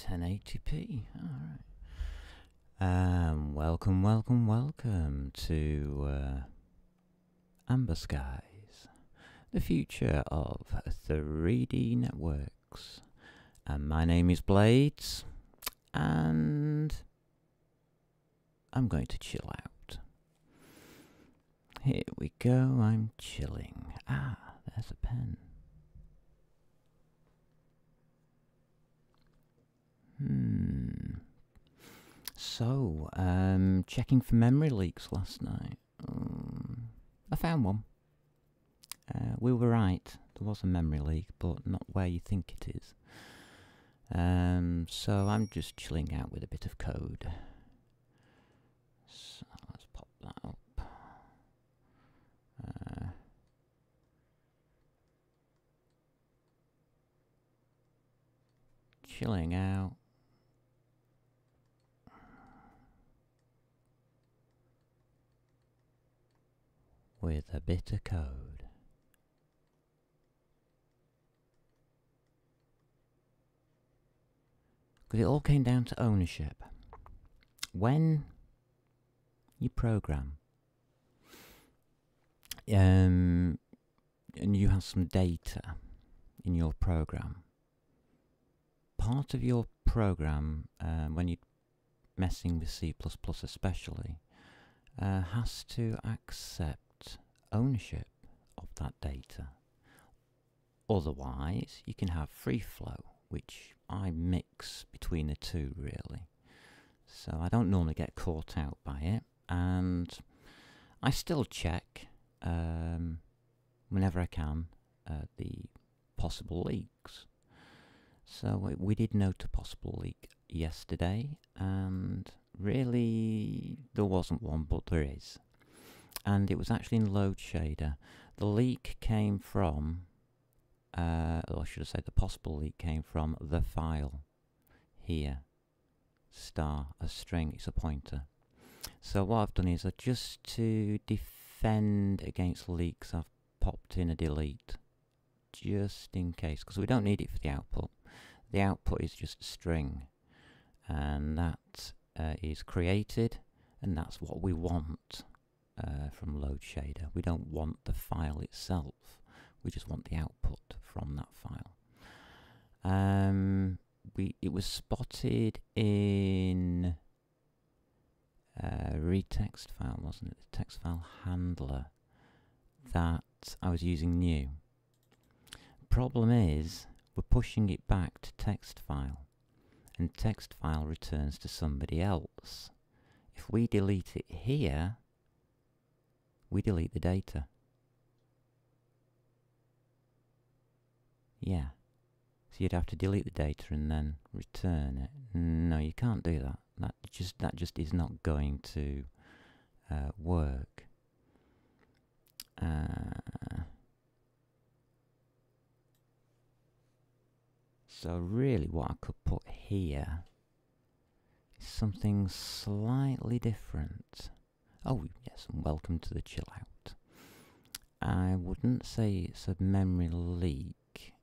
1080p. Alright. Welcome to Amber Skies, the future of 3D networks. And my name is Blades, and I'm going to chill out. Here we go, I'm chilling. Ah, there's a pen. So, checking for memory leaks last night. I found one. We were right. There was a memory leak, but not where you think it is. So I'm just chilling out with a bit of code. So let's pop that up. Chilling out. With a bit of code. Because it all came down to ownership. When you program, and you have some data in your program, part of your program, when you're messing with C++ especially, has to accept ownership of that data. Otherwise, you can have free flow, which I mix between the two really. So I don't normally get caught out by it, and I still check whenever I can the possible leaks. So we did note a possible leak yesterday, and really there wasn't one, but there is. And it was actually in Load Shader. The leak came from, or should I say the possible leak came from the file here, star, a string, it's a pointer. So what I've done is, just to defend against leaks, I've popped in a delete, just in case, because we don't need it for the output. The output is just a string, and that is created, and that's what we want from Load Shader. We don't want the file itself, we just want the output from that file. It was spotted in retext file, wasn't it? The text file handler that I was using new. Problem is, we're pushing it back to text file, and text file returns to somebody else. If we delete it here, we delete the data. Yeah. So you'd have to delete the data and then return it. No, you can't do that. That just is not going to work. So really what I could put here is something slightly different. Oh yes, and welcome to the chill out. I wouldn't say it's a memory leak.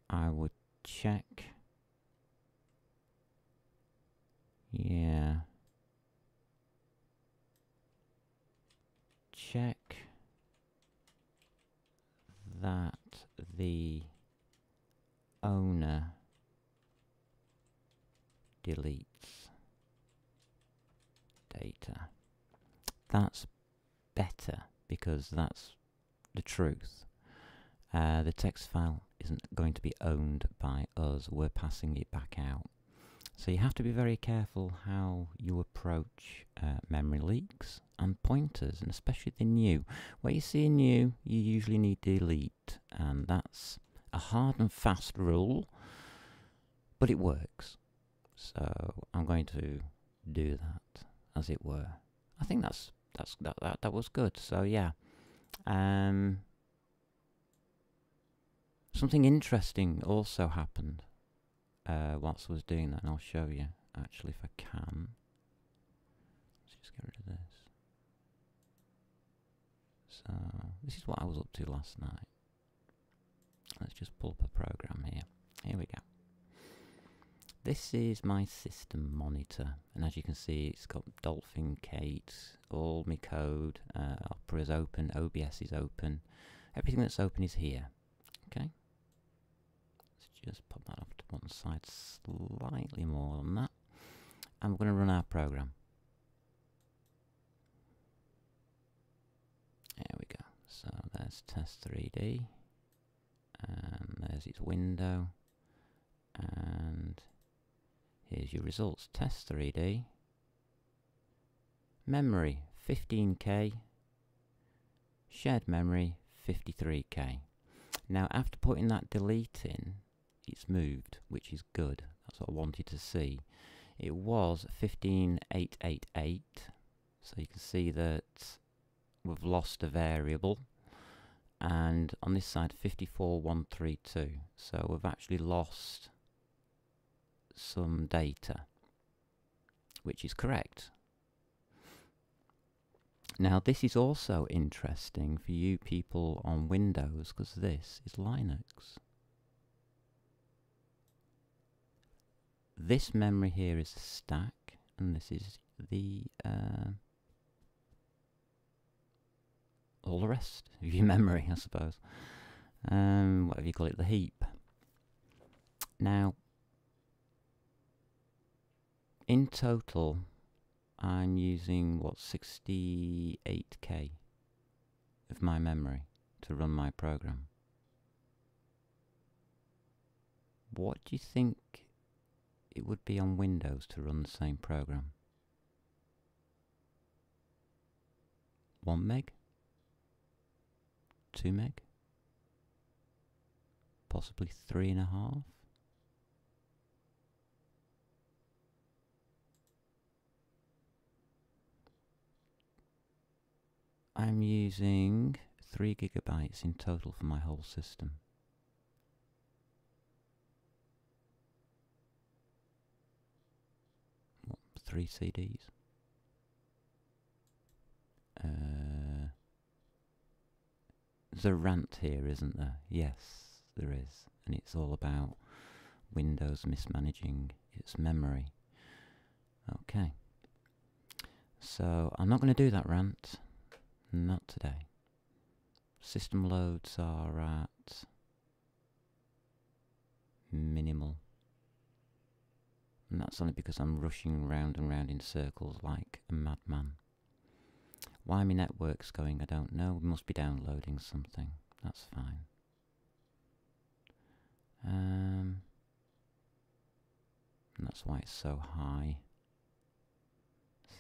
I would check. Yeah. Check that the owner deletes data. That's better, because that's the truth. The text file isn't going to be owned by us, we're passing it back out. So you have to be very careful how you approach memory leaks and pointers, and especially the new. Where you see a new, you usually need delete, and that's a hard and fast rule, but it works. So I'm going to do that, as it were. I think that was good. So yeah, something interesting also happened whilst I was doing that, and I'll show you actually if I can. Let's just get rid of this. So this is what I was up to last night. Let's just pull up a program here. Here we go. this is my system monitor, and as you can see, it's got Dolphin, Kate, all my code, Opera's open, OBS is open, everything that's open is here. Okay, let's just pop that off to one side slightly more than that, and we're going to run our program. There we go. So there's test 3D, and there's its window, and here's your results. Test 3D, memory 15K, shared memory 53K. Now after putting that delete in, it's moved, which is good. That's what I wanted to see. It was 15888, so you can see that we've lost a variable, and on this side 54132, so we've actually lost some data, which is correct. Now this is also interesting for you people on Windows, because this is Linux. This memory here is a stack, and this is the all the rest of your memory, I suppose. Whatever you call it, the heap. Now, in total, I'm using, what, 68K of my memory to run my program. What do you think it would be on Windows to run the same program? 1 meg? 2 meg? Possibly 3.5? I'm using 3 gigabytes in total for my whole system. What, 3 CDs? There's a rant here, isn't there? Yes, there is. And it's all about Windows mismanaging its memory. Okay. So, I'm not going to do that rant. Not today. System loads are at minimal. And that's only because I'm rushing round and round in circles like a madman. Why my network's going, I don't know. We must be downloading something. That's fine. And that's why it's so high.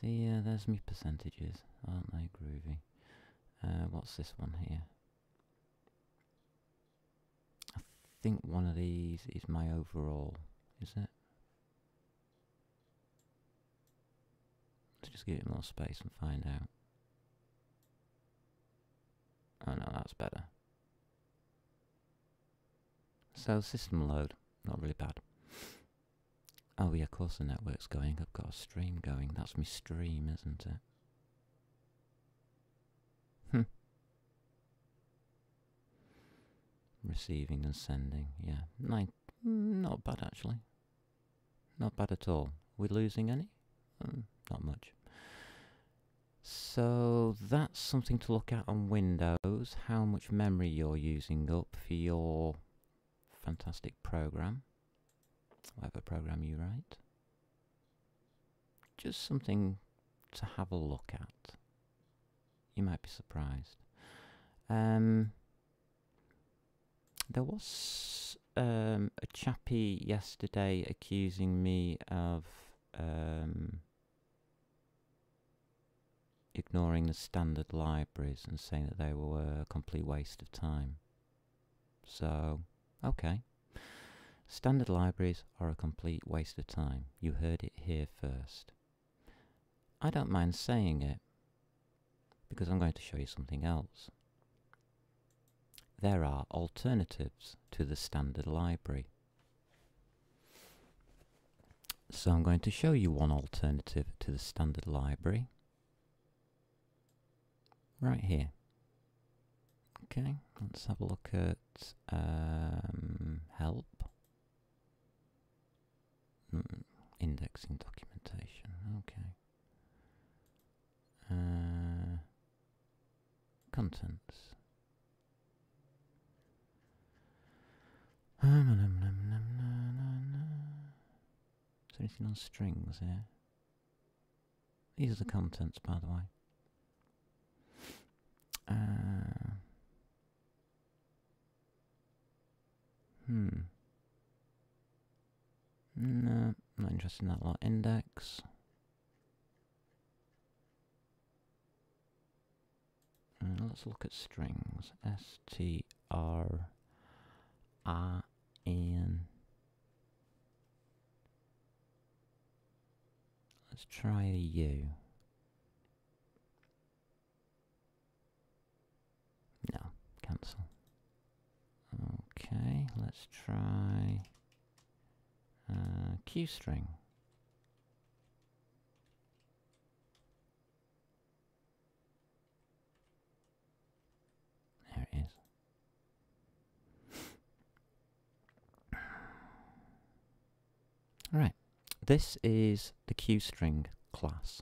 See, there's my percentages. Aren't they groovy? What's this one here? I think one of these is my overall. Is it? Let's just give it more space and find out. Oh no, that's better. So system load, not really bad. Oh yeah, of course the network's going. I've got a stream going. That's my stream, isn't it? Receiving and sending, yeah. Not bad actually. Not bad at all. We losing any? Not much. So that's something to look at on Windows, how much memory you're using up for your fantastic program, whatever program you write. Just something to have a look at. You might be surprised. There was a chappie yesterday accusing me of ignoring the standard libraries and saying that they were a complete waste of time. So, okay. Standard libraries are a complete waste of time. You heard it here first. I don't mind saying it, because I'm going to show you something else. There are alternatives to the standard library. So I'm going to show you one alternative to the standard library. Right here. Okay, let's have a look at help. indexing documentation. Okay. Contents. Is there anything on strings here? These are the contents, by the way. No, not interested in that lot. Index. Let's look at strings. S-T-R-I-N. Let's try a U. No, cancel. Okay, let's try Q string. There it is. Right, this is the Q string class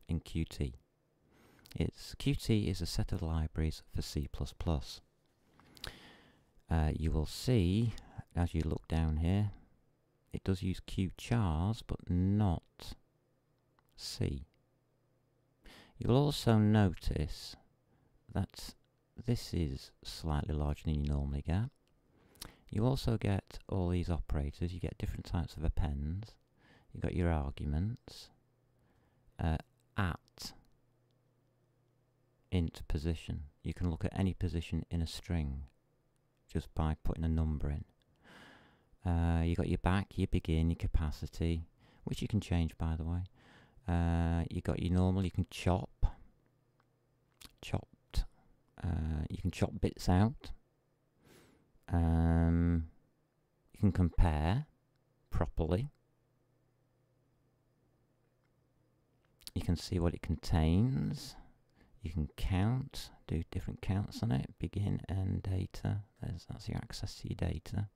in Qt. Qt is a set of libraries for C++. You will see, as you look down here, it does use QChars, but not C. You'll also notice that this is slightly larger than you normally get. You also get all these operators. You get different types of appends. You've got your arguments, at, int position. You can look at any position in a string just by putting a number in. You got your back, your begin, your capacity, which you can change, by the way. You got your normal. You can chopped. You can chop bits out. You can compare properly. You can see what it contains. You can count, do different counts on it. Begin, end, data. That's your access to your data.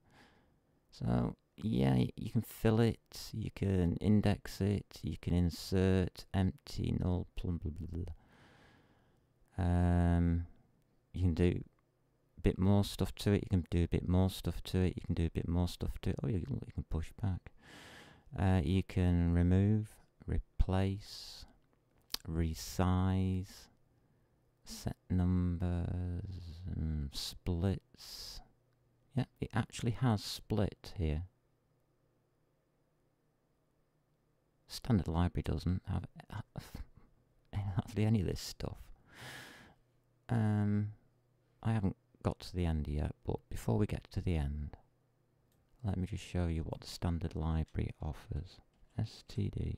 So yeah, you can fill it, you can index it, you can insert, empty, null, blah, blah, blah, blah. You can do a bit more stuff to it, you can do a bit more stuff to it, you can do a bit more stuff to it. Oh, you can push back. You can remove, replace, resize, set numbers, splits. Yeah, it actually has split here. Standard library doesn't have hardly any of this stuff. I haven't got to the end yet, but before we get to the end, let me just show you what the standard library offers. std :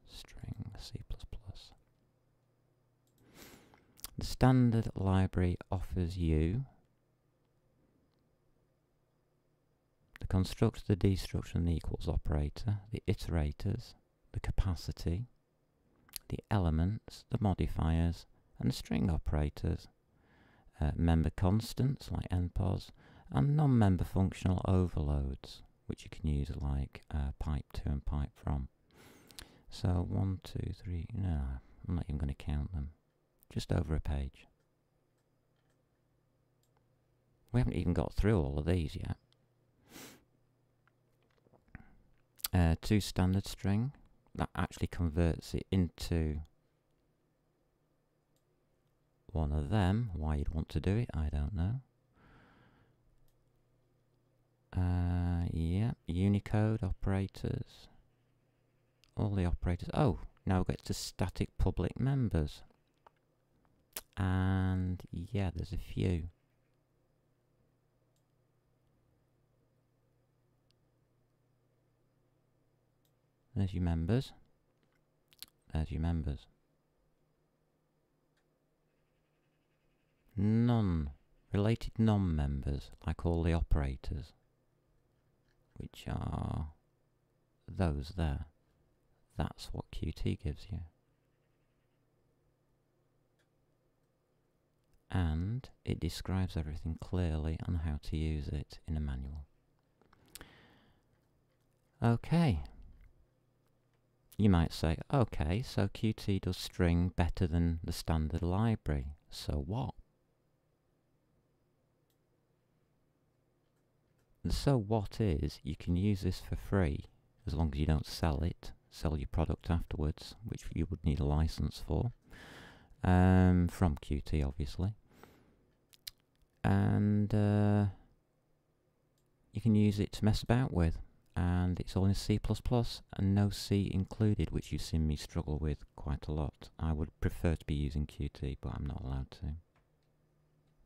string C++. The standard library offers you the constructor, the destructor, and the equals operator, the iterators, the capacity, the elements, the modifiers, and the string operators, member constants like npos, and non-member functional overloads, which you can use like pipe to and pipe from. So 1, 2, 3, no, I'm not even going to count them. Just over a page. We haven't even got through all of these yet. To standard string, that actually converts it into one of them. Why you'd want to do it, I don't know. Yeah, Unicode operators. All the operators. Oh, now we get to static public members. And yeah, there's a few. There's your members. There's your members. Related non-members, like all the operators, which are those there. That's what Qt gives you. And it describes everything clearly on how to use it in a manual. Okay. You might say, okay, so Qt does string better than the standard library. So what? The so what is, you can use this for free, as long as you don't sell your product afterwards, which you would need a license for, from Qt obviously. And you can use it to mess about with. And it's all in C++ and no C included, which you've seen me struggle with quite a lot. I would prefer to be using Qt, but I'm not allowed to.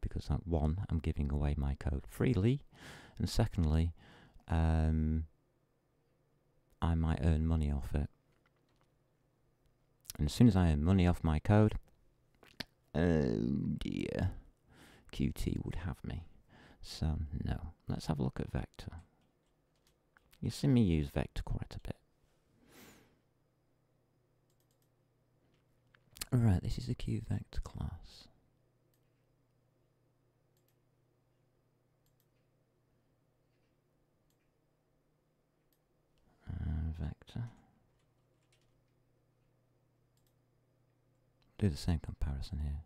Because one, I'm giving away my code freely, and secondly, I might earn money off it. And as soon as I earn money off my code, oh dear, Qt would have me. So no, let's have a look at Vector. You've seen me use Vector quite a bit. Alright, this is a QVector class. Vector. Do the same comparison here.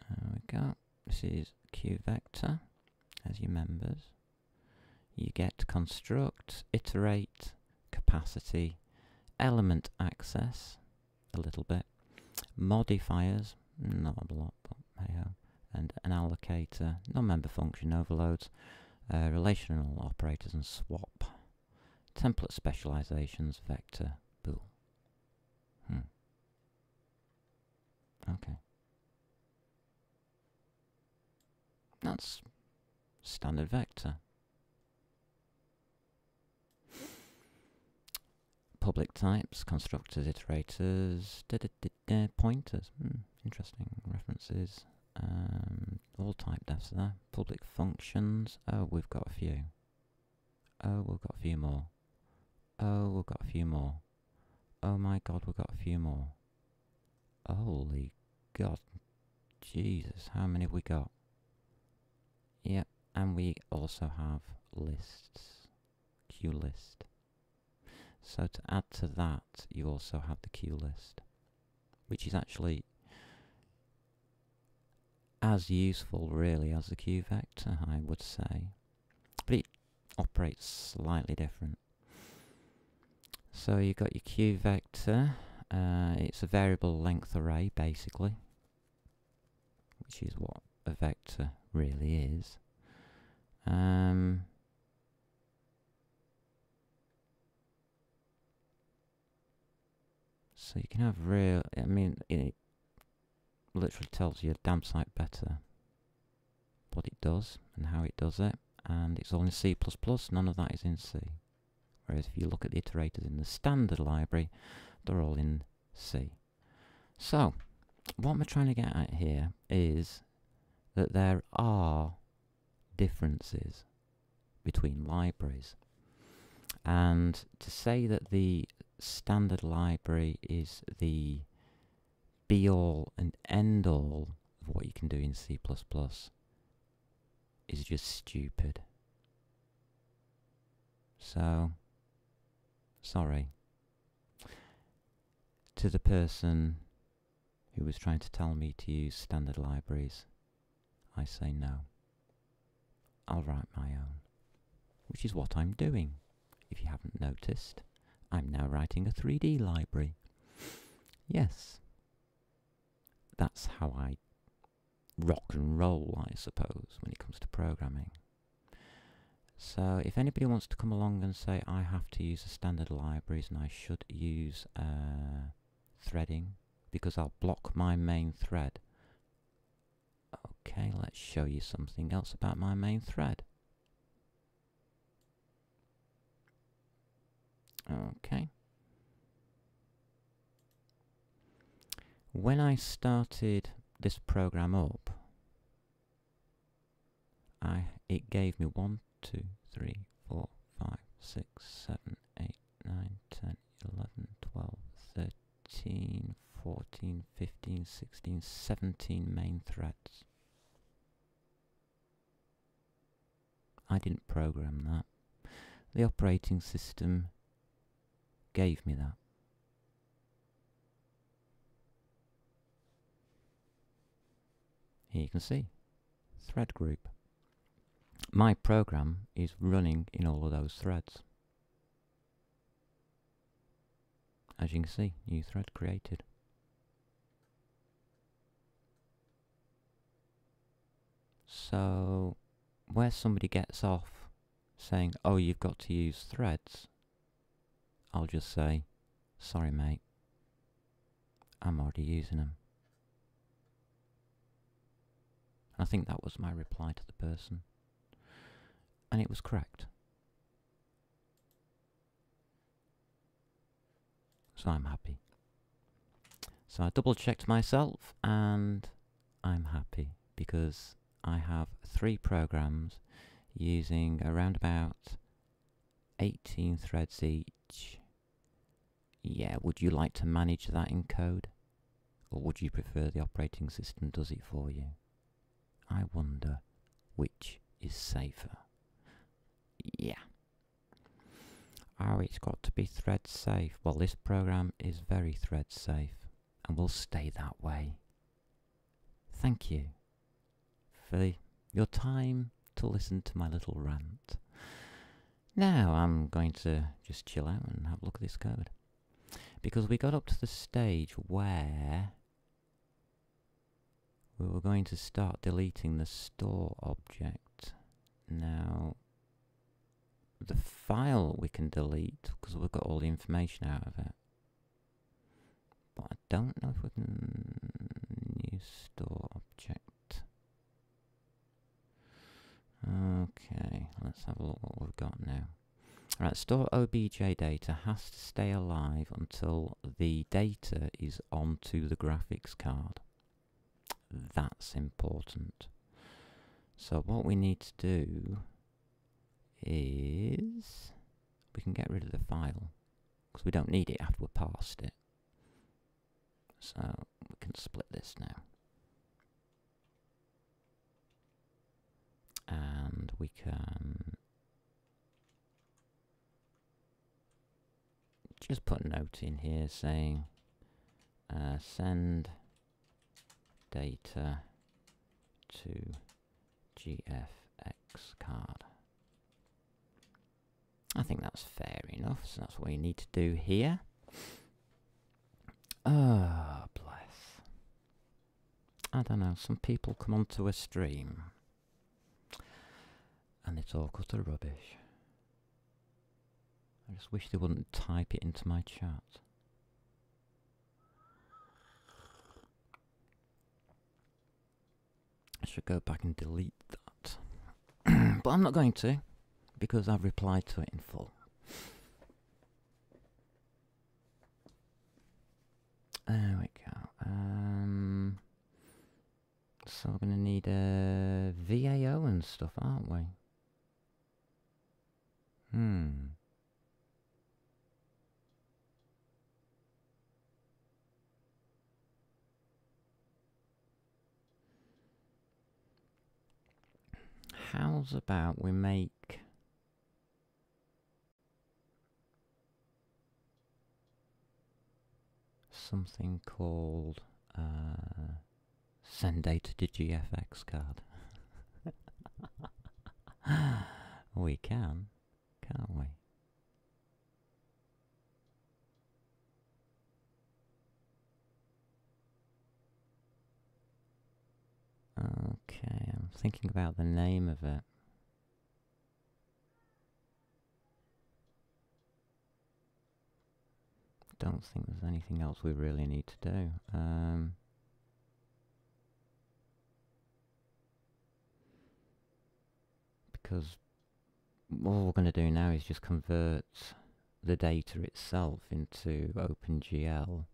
There we go. This is QVector as your members. You get construct, iterate, capacity, element access, a little bit, modifiers, not a lot, but hey-ho, and an allocator, non-member function overloads, relational operators and swap, template specializations, vector, bool. Okay. That's standard vector. Public types, constructors, iterators, pointers, interesting references, all type defs there. Public functions, oh, we've got a few. Oh, we've got a few more. Oh, we've got a few more. Oh my god, we've got a few more. Holy god. Jesus, how many have we got? Yep, and we also have lists. Queue list. So to add to that, you also have the queue list, which is actually as useful really as the queue vector, I would say, but it operates slightly different. So you've got your queue vector, it's a variable length array basically, which is what a vector really is. So you can have real, I mean, it literally tells you a damn sight better what it does and how it does it, and it's all in C++, none of that is in C. Whereas if you look at the iterators in the standard library, they're all in C. So, what we're trying to get at here is that there are differences between libraries. And to say that the standard library is the be-all and end-all of what you can do in C++ is just stupid. So, sorry to the person who was trying to tell me to use standard libraries. I say no. I'll write my own, which is what I'm doing. If you haven't noticed, I'm now writing a 3D library. Yes, that's how I rock and roll, I suppose, when it comes to programming. So if anybody wants to come along and say I have to use the standard libraries and I should use threading because I'll block my main thread. Okay, let's show you something else about my main thread. Okay. When I started this program up, it gave me 1, 2, 3, 4, 5, 6, 7, 8, 9, 10, 11, 12, 13, 14, 15, 16, 17 main threads. I didn't program that. The operating system gave me that. Here you can see, thread group. My program is running in all of those threads. As you can see, new thread created. So, where somebody gets off saying, oh, you've got to use threads, I'll just say, sorry mate, I'm already using them. I think that was my reply to the person. And it was correct. So I'm happy. So I double checked myself and I'm happy because I have 3 programs using around about 18 threads each. Yeah, would you like to manage that in code? Or would you prefer the operating system does it for you? I wonder which is safer. Yeah. Oh, it's got to be thread safe. Well, this program is very thread safe and will stay that way. Thank you for your time to listen to my little rant. Now I'm going to just chill out and have a look at this code. Because we got up to the stage where we were going to start deleting the store object. Now, the file we can delete because we've got all the information out of it. But I don't know if we can use store object. Okay, let's have a look what we've got now. Alright, store obj data has to stay alive until the data is onto the graphics card. That's important. So what we need to do is we can get rid of the file because we don't need it after we've parsed it. So we can split this now. And we can just put a note in here saying send data to GFX card. I think that's fair enough, so that's what we need to do here. Oh, bless. I don't know, some people come onto a stream and it's all utter rubbish. I just wish they wouldn't type it into my chat. I should go back and delete that. But I'm not going to, because I've replied to it in full. There we go. So we're going to need a VAO and stuff, aren't we? How's about we make something called send data to GFX card? We can, can't we? Okay, I'm thinking about the name of it. Don't think there's anything else we really need to do. Because all we're going to do now is just convert the data itself into OpenGL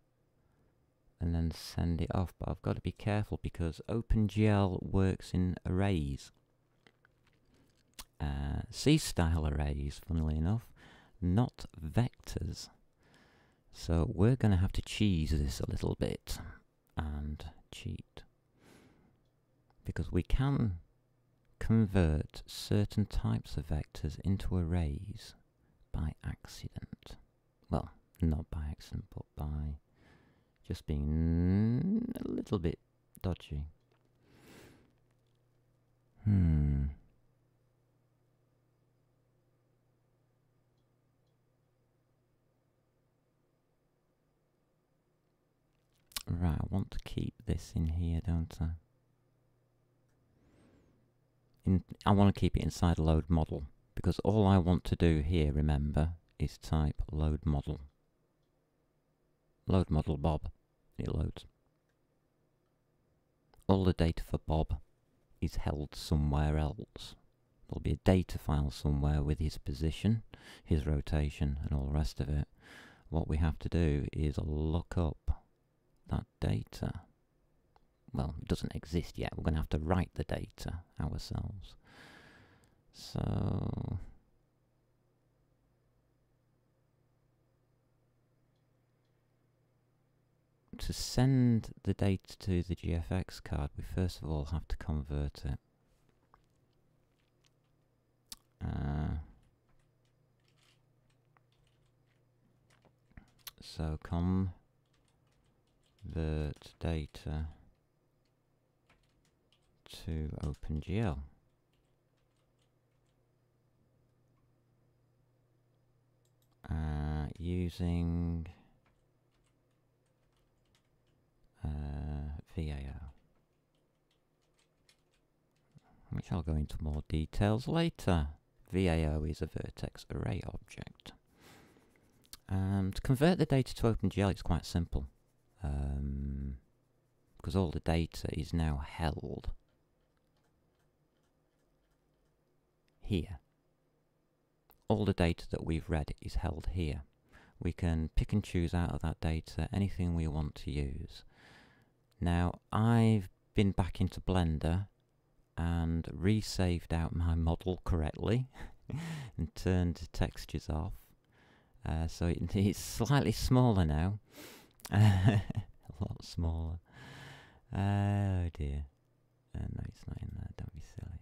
and then send it off. But I've got to be careful because OpenGL works in arrays. C-style arrays, funnily enough, not vectors. So we're going to have to cheese this a little bit and cheat. Because we can convert certain types of vectors into arrays by accident. Well, not by accident, but by just being a little bit dodgy. Right, I want to keep this in here, don't I? I want to keep it inside load model, because all I want to do here, remember, is type load model. Load model Bob. It loads. All the data for Bob is held somewhere else. There'll be a data file somewhere with his position, his rotation, and all the rest of it. What we have to do is look up that data. Well, it doesn't exist yet. We're going to have to write the data ourselves. So to send the data to the GFX card, we first of all have to convert it. So convert data to OpenGL. Using VAO, which I'll go into more details later. VAO is a vertex array object. To convert the data to OpenGL, it's quite simple, because all the data is now held here. All the data that we've read is held here. We can pick and choose out of that data anything we want to use. Now, I've been back into Blender and resaved out my model correctly and turned textures off. So it's slightly smaller now. A lot smaller. Oh dear. No, it's not in there. Don't be silly.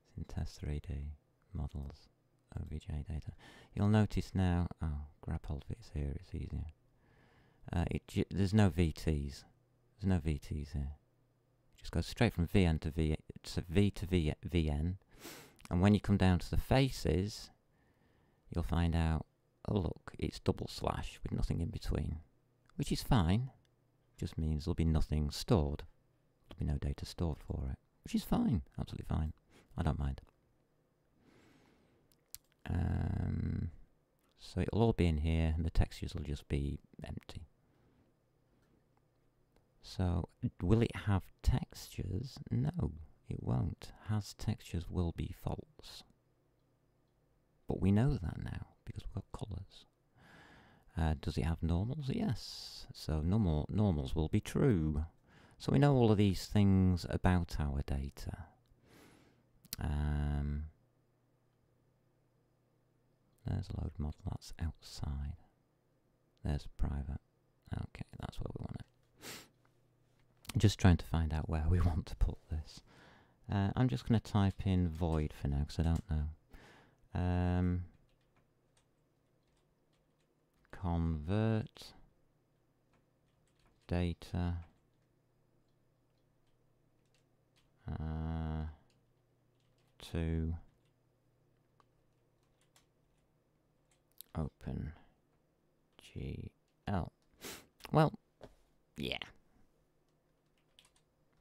It's in Test 3D. Models. OBJ data. You'll notice now. Oh, grab hold of it's here. It's easier. There's no VTs. There's no VTs here. Just go straight from VN to V to VN. And when you come down to the faces, you'll find out, oh look, it's double slash with nothing in between, which is fine. Just means there'll be nothing stored. There'll be no data stored for it, which is fine, absolutely fine. I don't mind. So it'll all be in here, and the textures will just be empty. So, will it have textures? No, it won't. Has textures will be false. But we know that now, because we've got colours. Does it have normals? Yes. So normals will be true. So we know all of these things about our data. There's a load model, that's outside. There's private. Okay, that's where we want it. Just trying to find out where we want to put this. I'm just going to type in void for now, because I don't know. Convert data to OpenGL. Well, yeah.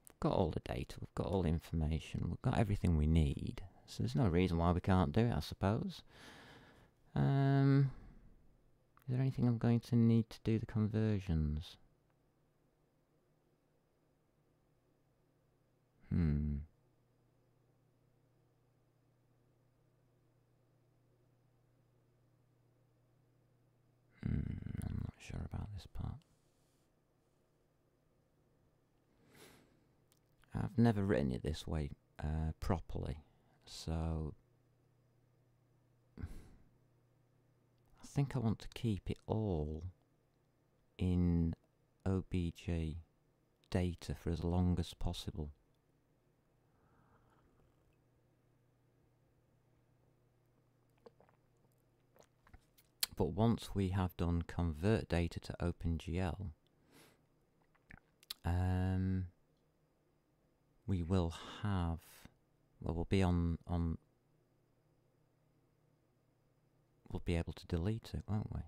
We've got all the data, we've got all the information, we've got everything we need. So there's no reason why we can't do it, I suppose. Is there anything I'm going to need to do the conversions? I'm not sure about this part. I've never written it this way properly, so I think I want to keep it all in OBJ data for as long as possible. But once we have done convert data to OpenGL, we will have, well, we'll be we'll be able to delete it, won't we?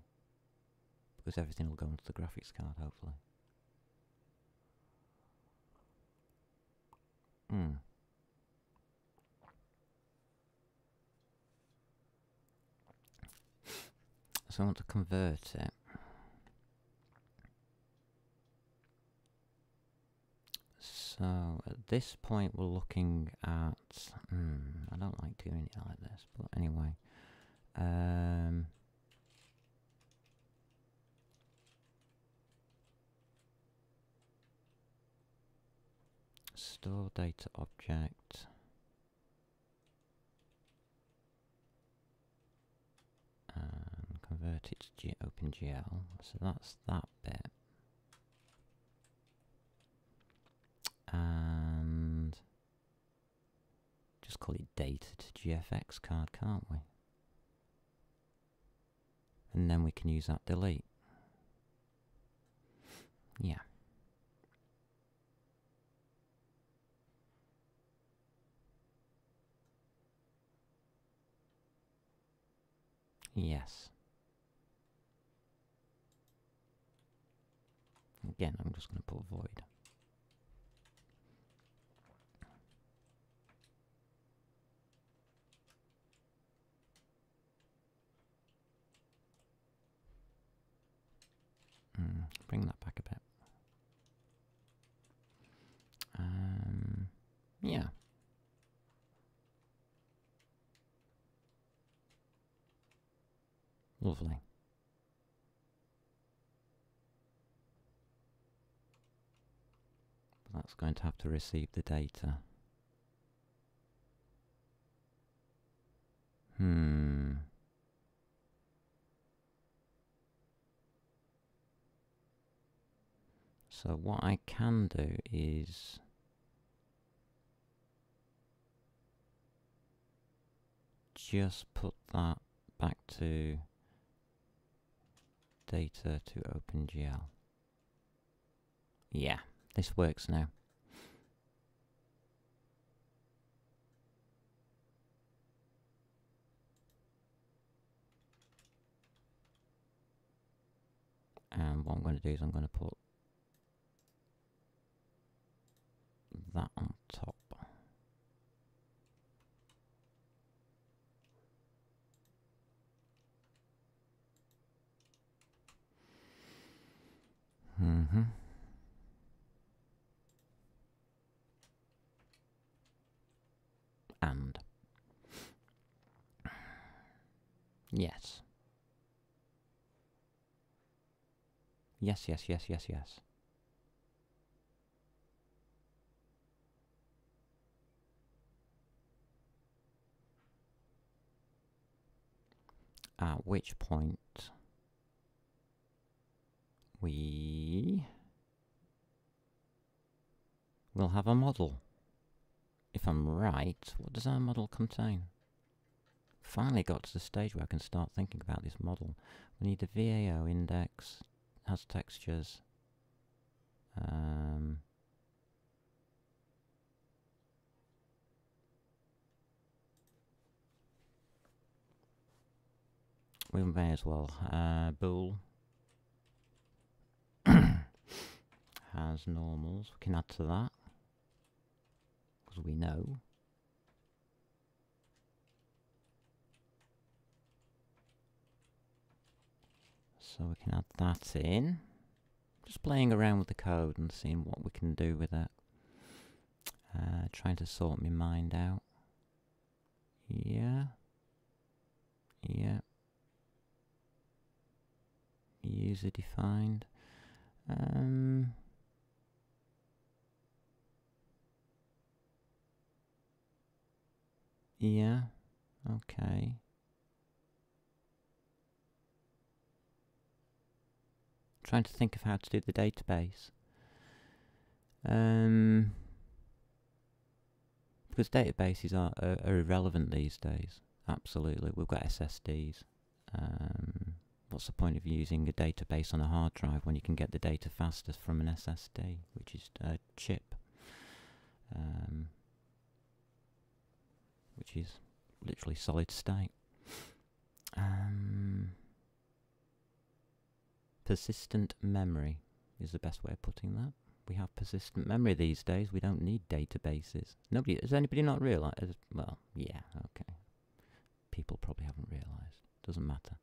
Because everything will go onto the graphics card, hopefully. So I want to convert it. So at this point we're looking at, I don't like doing it like this, but anyway. Store data object. And convert it to OpenGL. So that's that bit. And just call it data to GFX card, can't we? And then we can use that delete. Yeah. Yes. Again, I'm just going to put void. Bring that back a bit. Yeah. Lovely. But that's going to have to receive the data. So what I can do is just put that back to data to OpenGL. Yeah, this works now. And what I'm going to do is I'm going to put that on top. And yes. Yes, yes, yes, yes, yes. At which point we will have a model. If I'm right, what does our model contain? Finally got to the stage where I can start thinking about this model. We need a VAO index, has textures. We may as well. Bool has normals. We can add to that because we know. So we can add that in. Just playing around with the code and seeing what we can do with it. Trying to sort my mind out. Yeah. Yeah. User defined. Yeah. Okay. Trying to think of how to do the database. Because databases are irrelevant these days. Absolutely. We've got SSDs. What's the point of using a database on a hard drive when you can get the data faster from an SSD, which is a chip, which is literally solid state. Persistent memory is the best way of putting that. We have persistent memory these days. We don't need databases. Has anybody not realised? Well, yeah, okay. People probably haven't realised. Doesn't matter.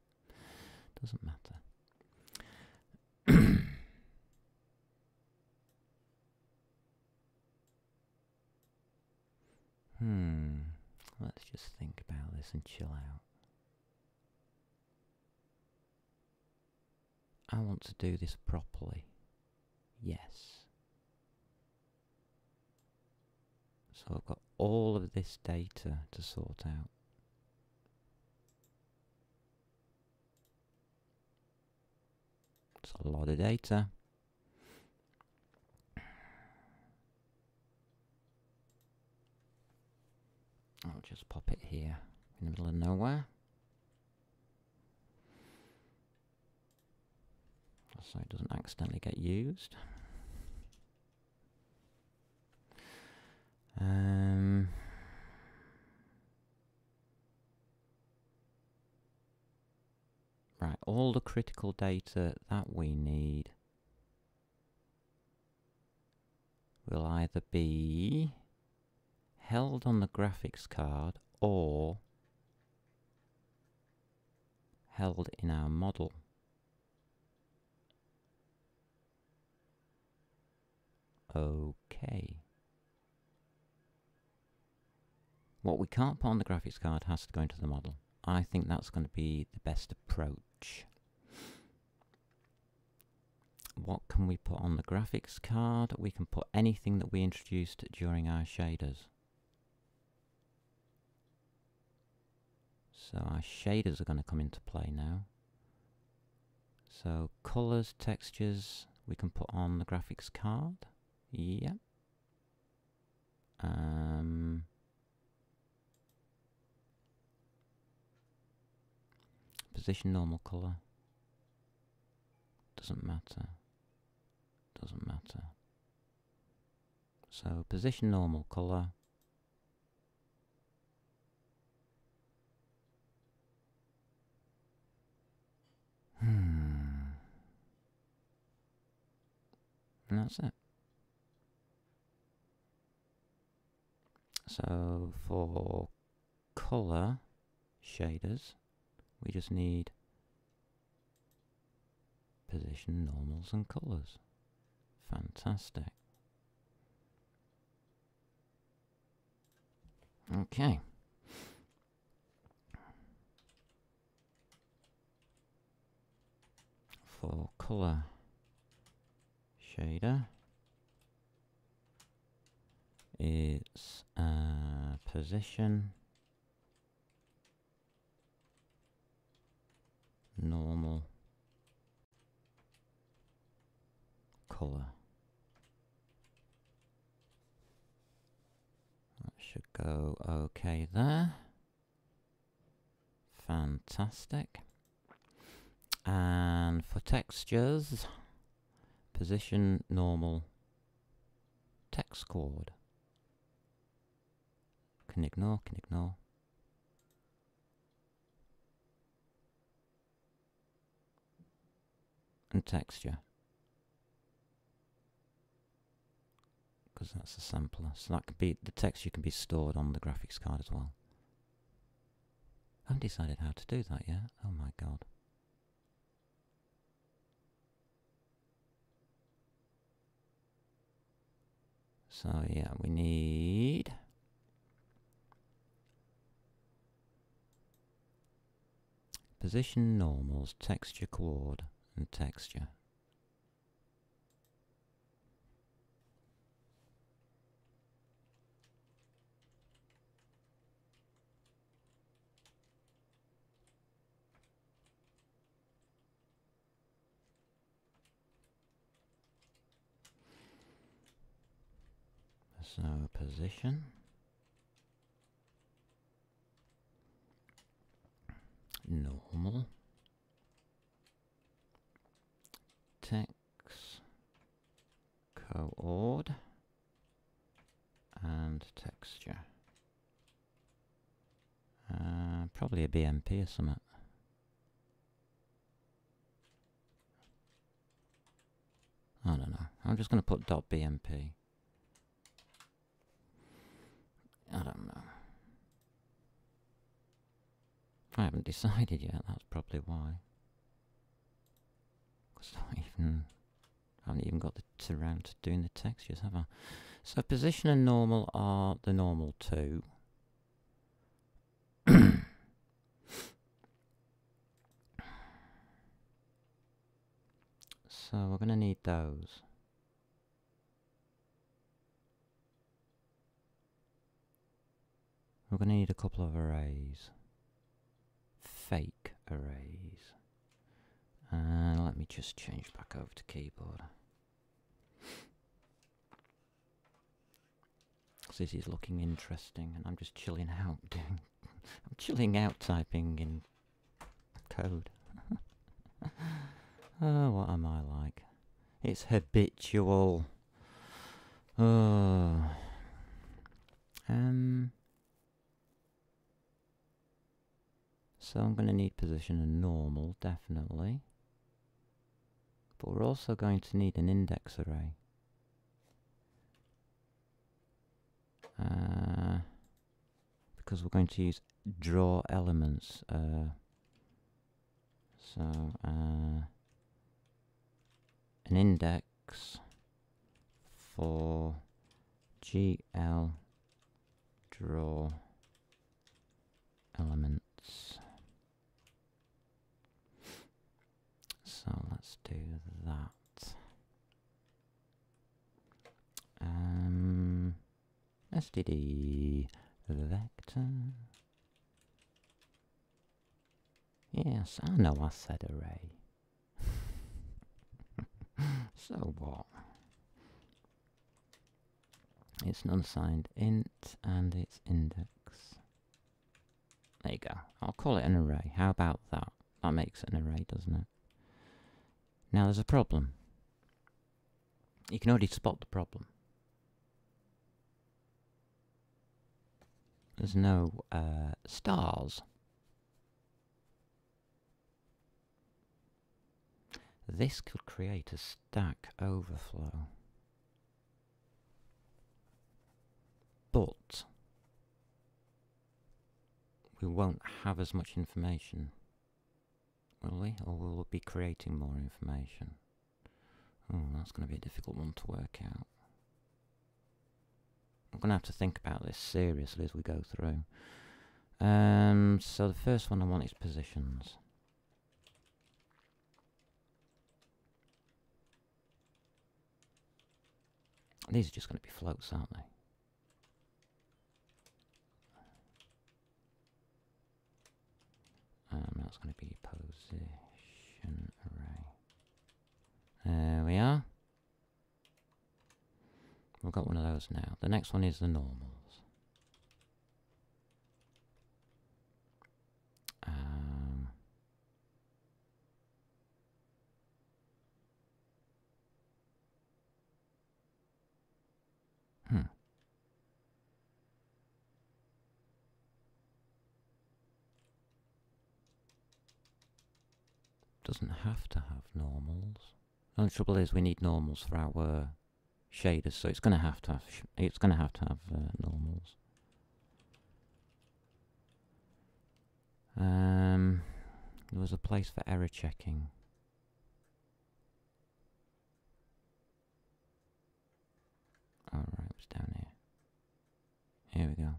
Doesn't matter. Let's just think about this and chill out. I want to do this properly. Yes. So I've got all of this data to sort out. It's a lot of data. I'll just pop it here in the middle of nowhere. So it doesn't accidentally get used. Right, all the critical data that we need will either be held on the graphics card or held in our model. Okay. What we can't put on the graphics card has to go into the model. I think that's going to be the best approach. What can we put on the graphics card? We can put anything that we introduced during our shaders. So our shaders are going to come into play now. So colours, textures, we can put on the graphics card. Yep. Position normal colour. Doesn't matter. Doesn't matter. So position normal colour. And that's it. So for colour shaders, we just need position, normals and colours. Fantastic. Okay. For colour shader, it's position, normal, colour. That should go okay there. Fantastic. And for textures, position, normal, text chord. Can ignore, can ignore. And texture. Because that's a sampler. So that could be, the texture can be stored on the graphics card as well. I haven't decided how to do that yet. Oh my god. So yeah, we need position, normals, texture chord, and texture. So position, normal, Probably a BMP or something. I don't know. I'm just going to put .bmp. I don't know. I haven't decided yet, that's probably why. Because I haven't even got around to doing the textures, have I? So position and normal are the normal two. So we're going to need those. We're going to need a couple of arrays. Fake arrays. And let me just change back over to keyboard. This is looking interesting, and I'm just chilling out doing. I'm chilling out typing in code. Oh, what am I like? It's habitual. Oh. So I'm going to need position and normal, definitely. But we're also going to need an index array. Because we're going to use draw elements. An index for GL draw elements. So let's do that. STD vector. Yes, I know I said array. So what? It's an unsigned int and its index. There you go. I'll call it an array. How about that? That makes it an array, doesn't it? Now there's a problem. You can already spot the problem. There's no stars. This could create a stack overflow. But we won't have as much information, will we? Or will we be creating more information? Oh, that's going to be a difficult one to work out. I'm going to have to think about this seriously as we go through. So the first one I want is positions. These are just going to be floats, aren't they? That's going to be position array. There we are. We've got one of those now. The next one is the normals. Doesn't have to have normals. The only trouble is we need normals for our shaders, so it's going to have to have normals. There was a place for error checking. All right, it was down here. Here we go.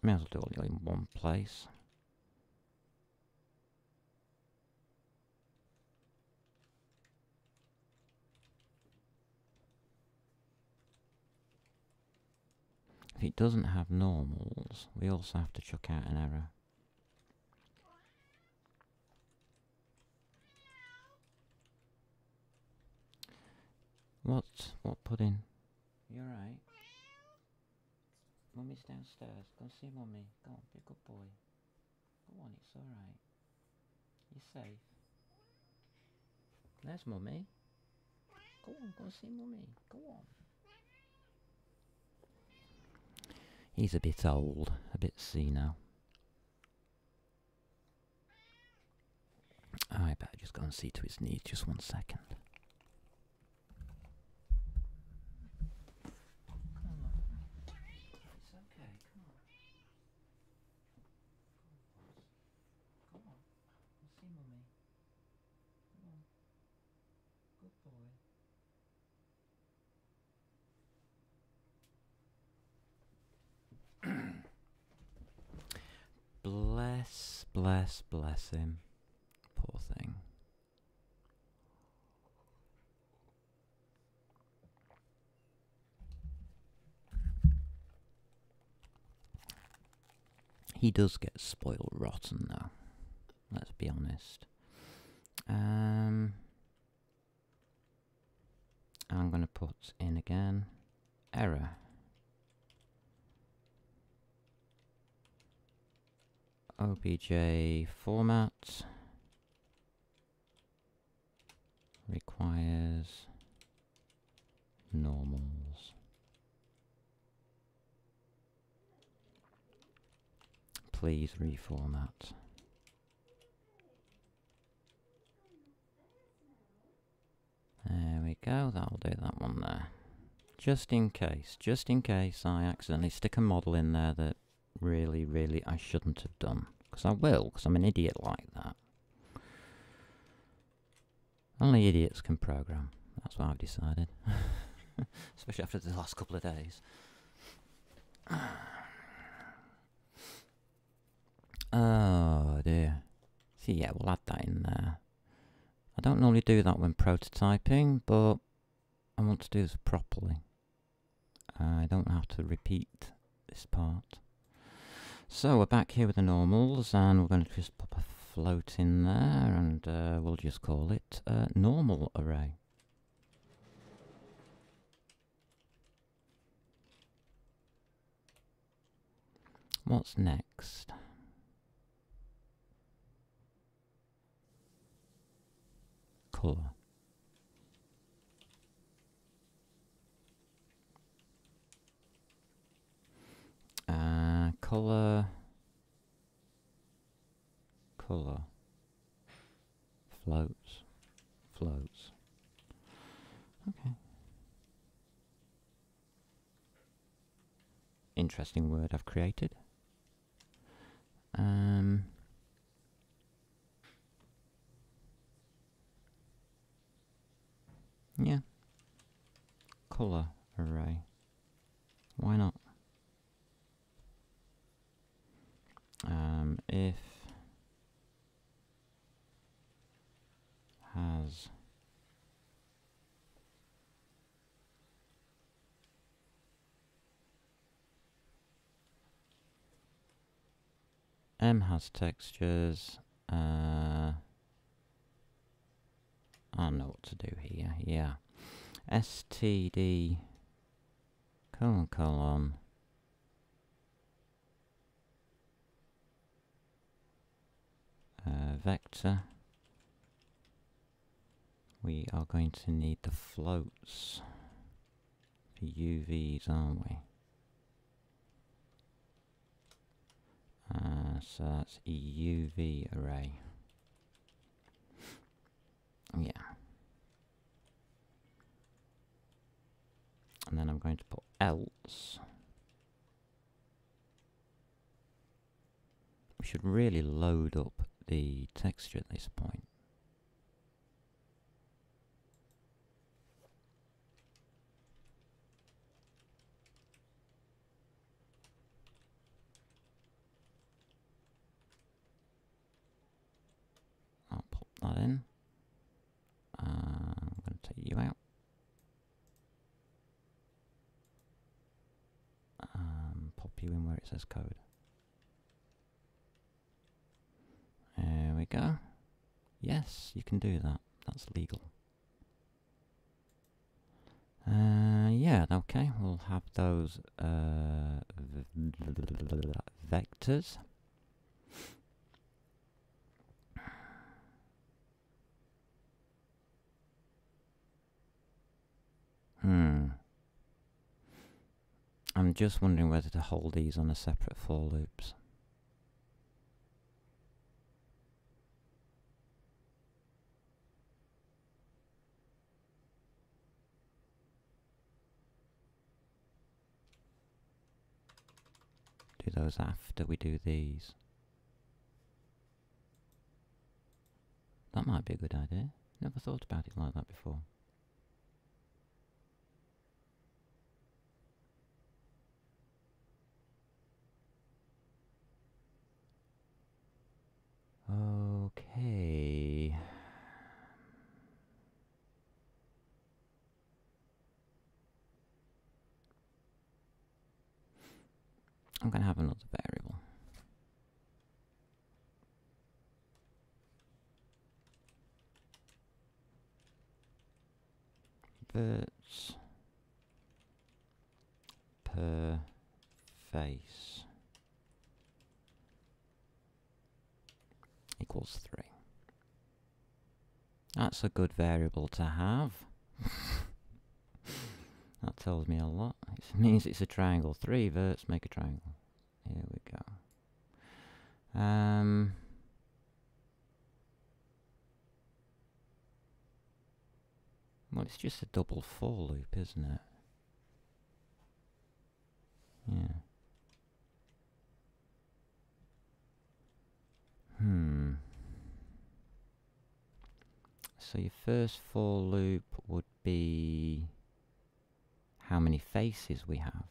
May as well do it all in one place. If it doesn't have normals, we also have to chuck out an error. What pudding? You alright? Mummy's downstairs. Go and see Mummy. Go on, be a good boy. Go on, it's alright. You safe? There's Mummy. Go on, go see Mummy. Go on. He's a bit old, a bit senile. I better just go and see to his needs. Just 1 second. It's okay, come on. Come on. Go see Mummy. Come on. Good boy. Bless him. Poor thing. He does get spoiled rotten though. Let's be honest. I'm going to put in again. Error. OBJ format requires normals. Please reformat. There we go, that'll do that one there. Just in case I accidentally stick a model in there that really I shouldn't have done. Because I will, because I'm an idiot like that. Only idiots can program. That's what I've decided. Especially after the last couple of days. Oh dear. See, yeah, we'll add that in there. I don't normally do that when prototyping, but I want to do this properly. I don't have to repeat this part. So we're back here with the normals, and we're going to just pop a float in there, and we'll just call it normal array. What's next? Colour. Colour. Floats. Okay. Interesting word I've created. Yeah. Colour array. Why not? If has has textures. I don't know what to do here. Yeah. std : vector. We are going to need the floats for UVs, aren't we? So that's a UV array. Yeah. And then I'm going to put else. We should really load up the texture at this point. I'll pop that in. I'm going to take you out. Pop you in where it says code. There we go. Yes, you can do that. That's legal. Yeah, okay, we'll have those vectors. I'm just wondering whether to hold these on a separate for loops. Do those after we do these. That might be a good idea. Never thought about it like that before. Okay. I'm going to have another variable. Verts per face equals 3. That's a good variable to have. That tells me a lot. It means it's a triangle. 3 verts make a triangle. Here we go. Well, it's just a double for loop, isn't it? Yeah. So your first for loop would be how many faces we have.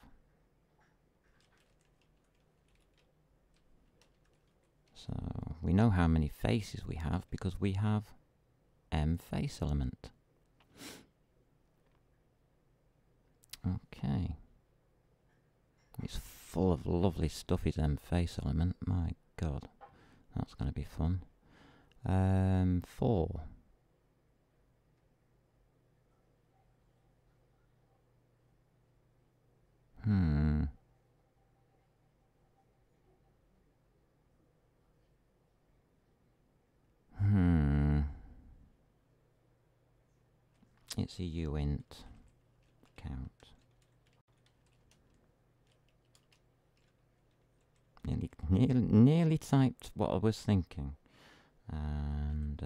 So we know how many faces we have because we have m face element. Okay. It's full of lovely stuff, is m face element. My god, that's going to be fun. 4. It's a uint count. Nearly typed what I was thinking. And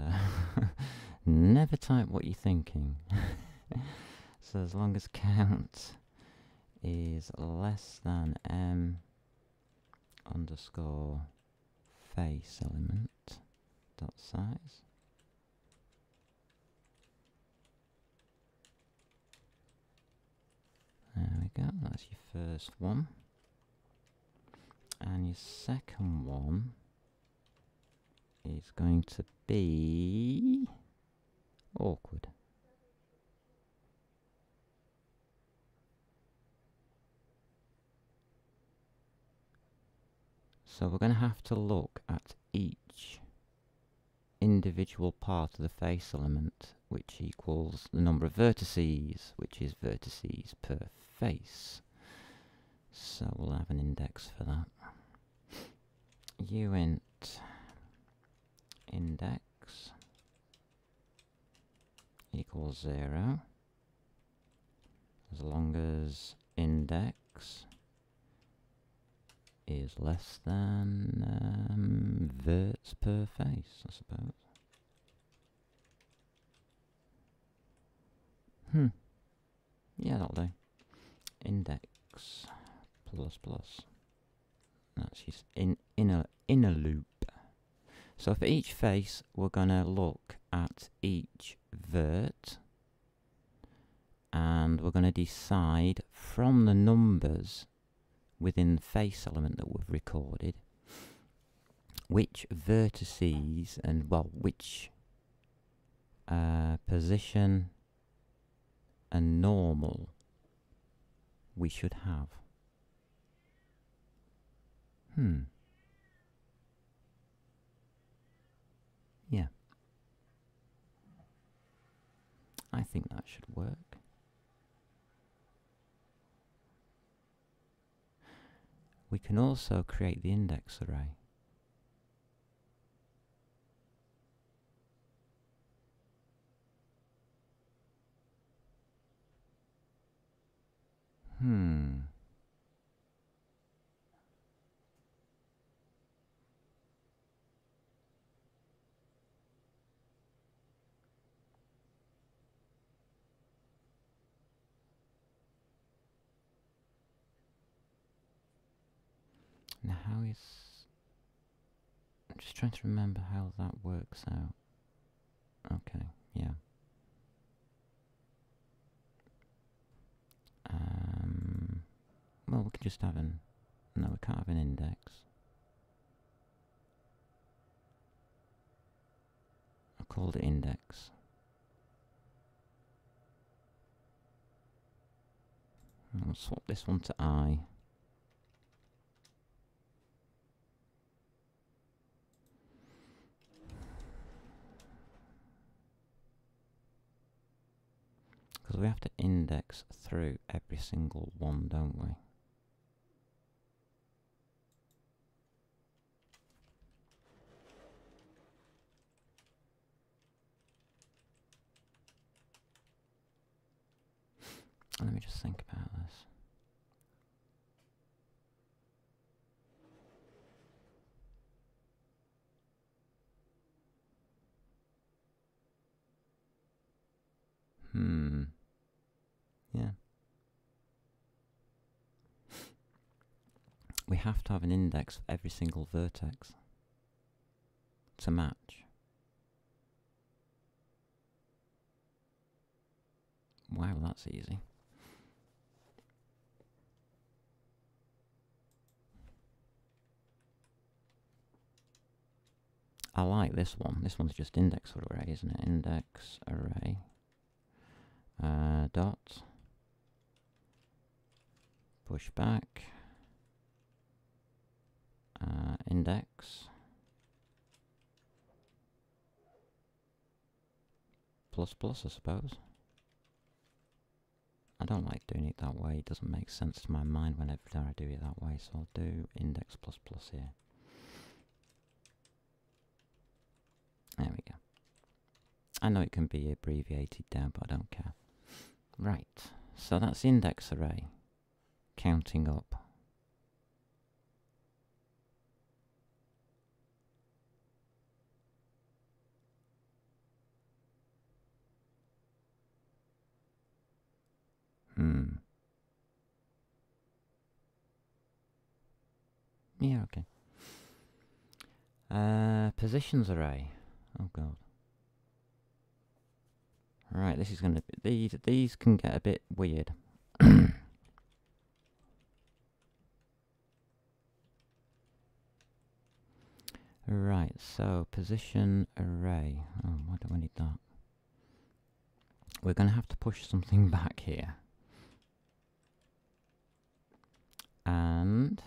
never type what you're thinking. So as long as count is less than m underscore face element dot size. There we go, that's your first one. And your second one is going to be awkward. So we're going to have to look at each individual part of the face element, which equals the number of vertices, which is vertices per face. So we'll have an index for that. Uint index equals 0 as long as index is less than verts per face, I suppose. Yeah, that'll do. Index plus plus. That's just inner loop. So for each face, we're going to look at each vert, and we're going to decide from the numbers within the face element that we've recorded which vertices and, well, which position and normal we should have. Yeah. I think that should work. We can also create the index array. Now how is... I'm just trying to remember how that works out. Okay, yeah. Well, we can just have an... No, we can't have an index. I called it index. I'll swap this one to I. Because we have to index through every single one, don't we? Let me just think about this. Yeah. We have to have an index for every single vertex to match. Wow, that's easy. I like this one. This one's just index array, isn't it? Index array. Dot. Push back. Index. Plus plus, I suppose. I don't like doing it that way. It doesn't make sense to my mind whenever I do it that way. So I'll do index plus plus here. There we go. I know it can be abbreviated down, but I don't care. Right, so that's index array. Counting up. Yeah, okay. Positions array. Oh god. Right, this is gonna be, these can get a bit weird. Right, so position array. Oh, why do I need that? We're gonna have to push something back here. And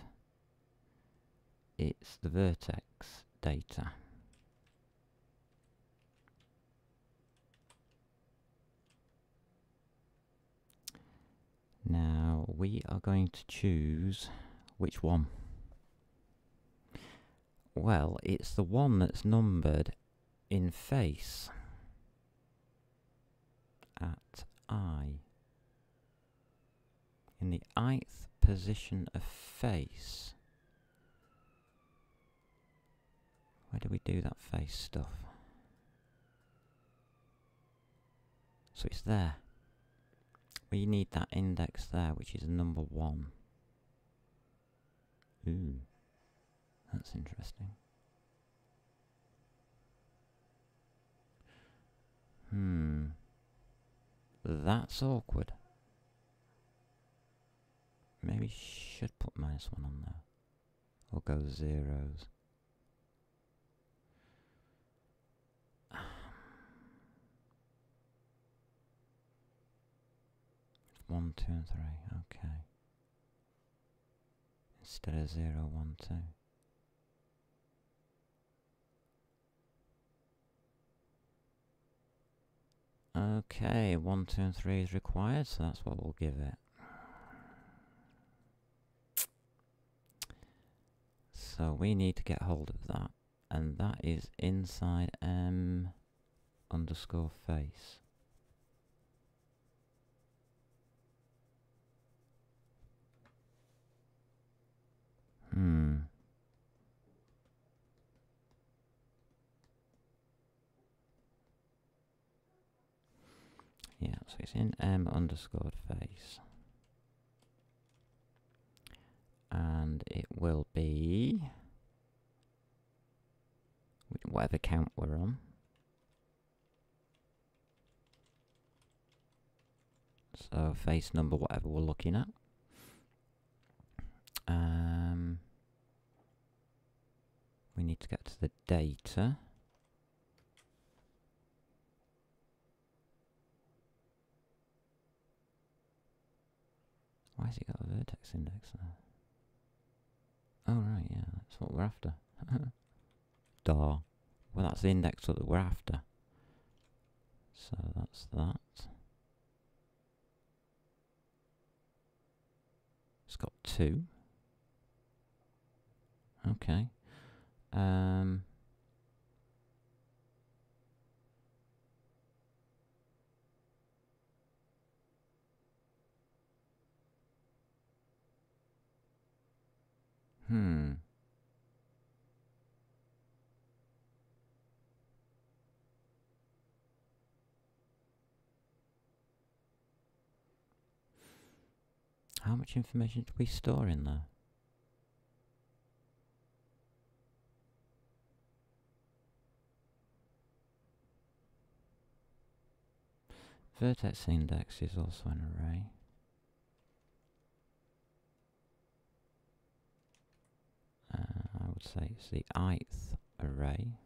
it's the vertex data. Now we are going to choose which one. Well, it's the one that's numbered in face at I. In the ith position of face. Where do we do that face stuff? So it's there. We need that index there, which is number 1. Ooh, that's interesting. That's awkward. Maybe should put -1 on there. Or go zeros. 1, 2, and 3, okay. Instead of 0, 1, 2. Okay, 1, 2, and 3 is required, so that's what we'll give it. So we need to get hold of that, and that is inside m_face. Yeah, so it's in m_face. And and it will be whatever count we're on. So face number, whatever we're looking at. We need to get to the data. Why has it got a vertex index there? Oh right, yeah, that's what we're after. Duh. Well, that's the index that we're after. So that's that. It's got 2. Okay. How much information do we store in there? Vertex index is also an array. I would say it's the ith array.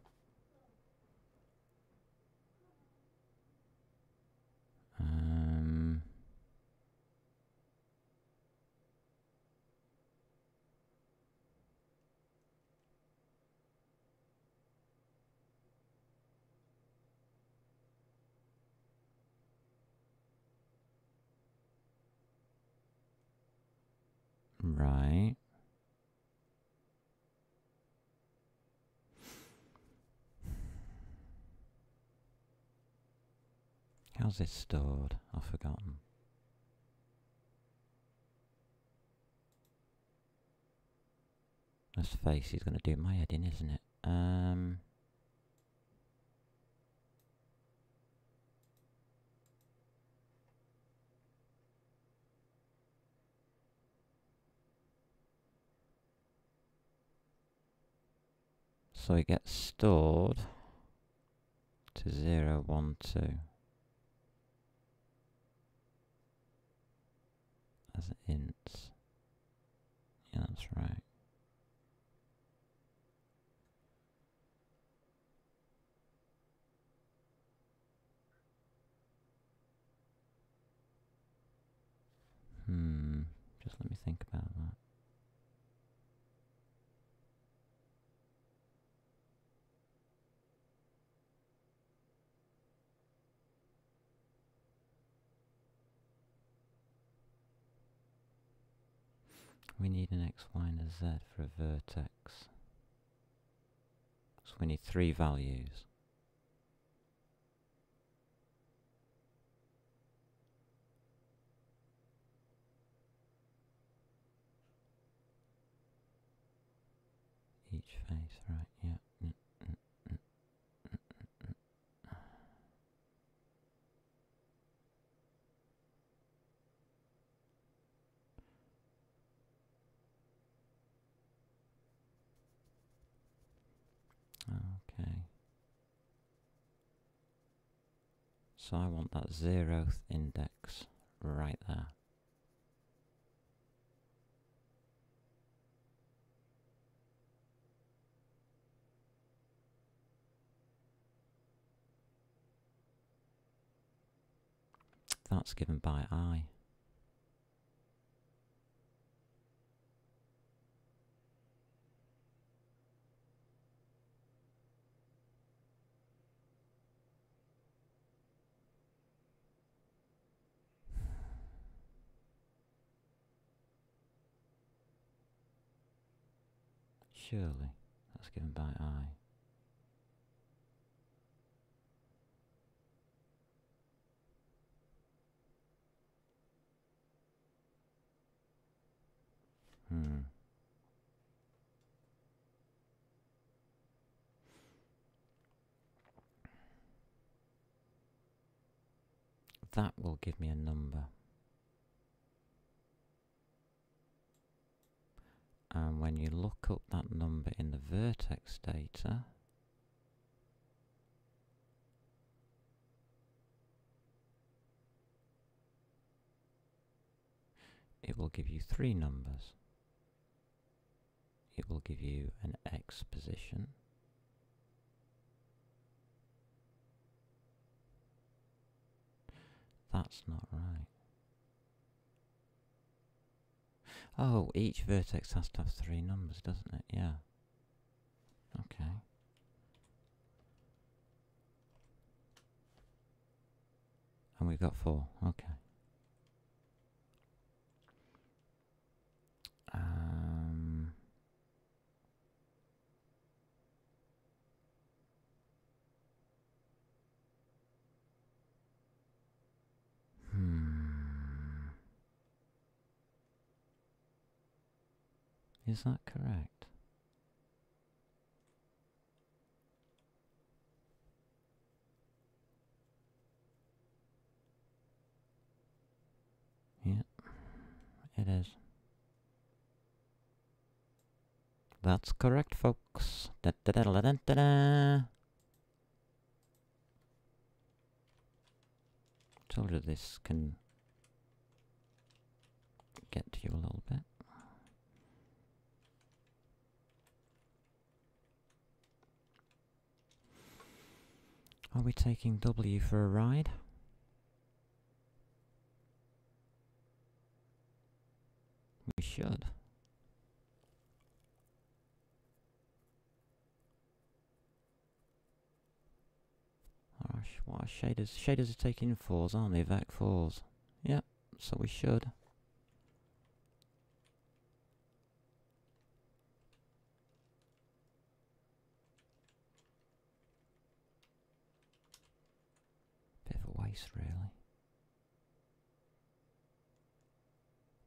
Right. How's this stored? I've forgotten. This face is going to do my head in, isn't it? So it gets stored to 0, 1, 2 as ints. Yeah, that's right. Just let me think about that. We need an x, y, and a z for a vertex. So we need 3 values. Each face, right, yeah. Okay. So I want that 0th index right there. That's given by I. Surely, that's given by I. That will give me a number. And when you look up that number in the vertex data, it will give you 3 numbers. It will give you an X position, that's not right. Oh, each vertex has to have 3 numbers, doesn't it? Yeah. Okay. And we've got 4. Okay. Is that correct? Yeah, it is. That's correct, folks. Da da da da da da da. Told you this can get to you a little bit. Are we taking W for a ride? We should. What are shaders? Shaders are taking 4s, aren't they? VEC 4s. Yep, so we should. Bit of a waste, really.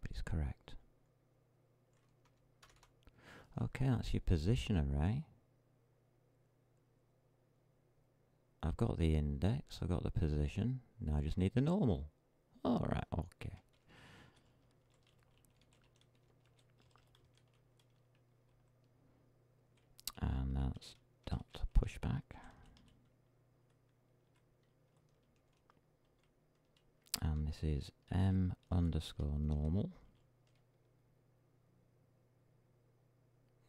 But it's correct. Okay, that's your position array. I've got the index, I've got the position, now I just need the normal. Alright, okay. And that's dot pushback. And this is M underscore normal.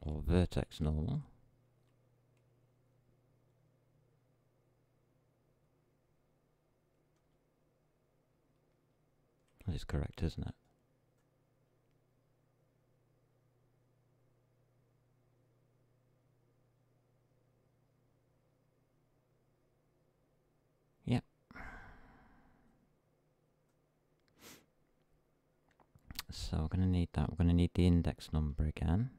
Or vertex normal. That is correct, isn't it? Yep. So we're going to need that. We're going to need the index number again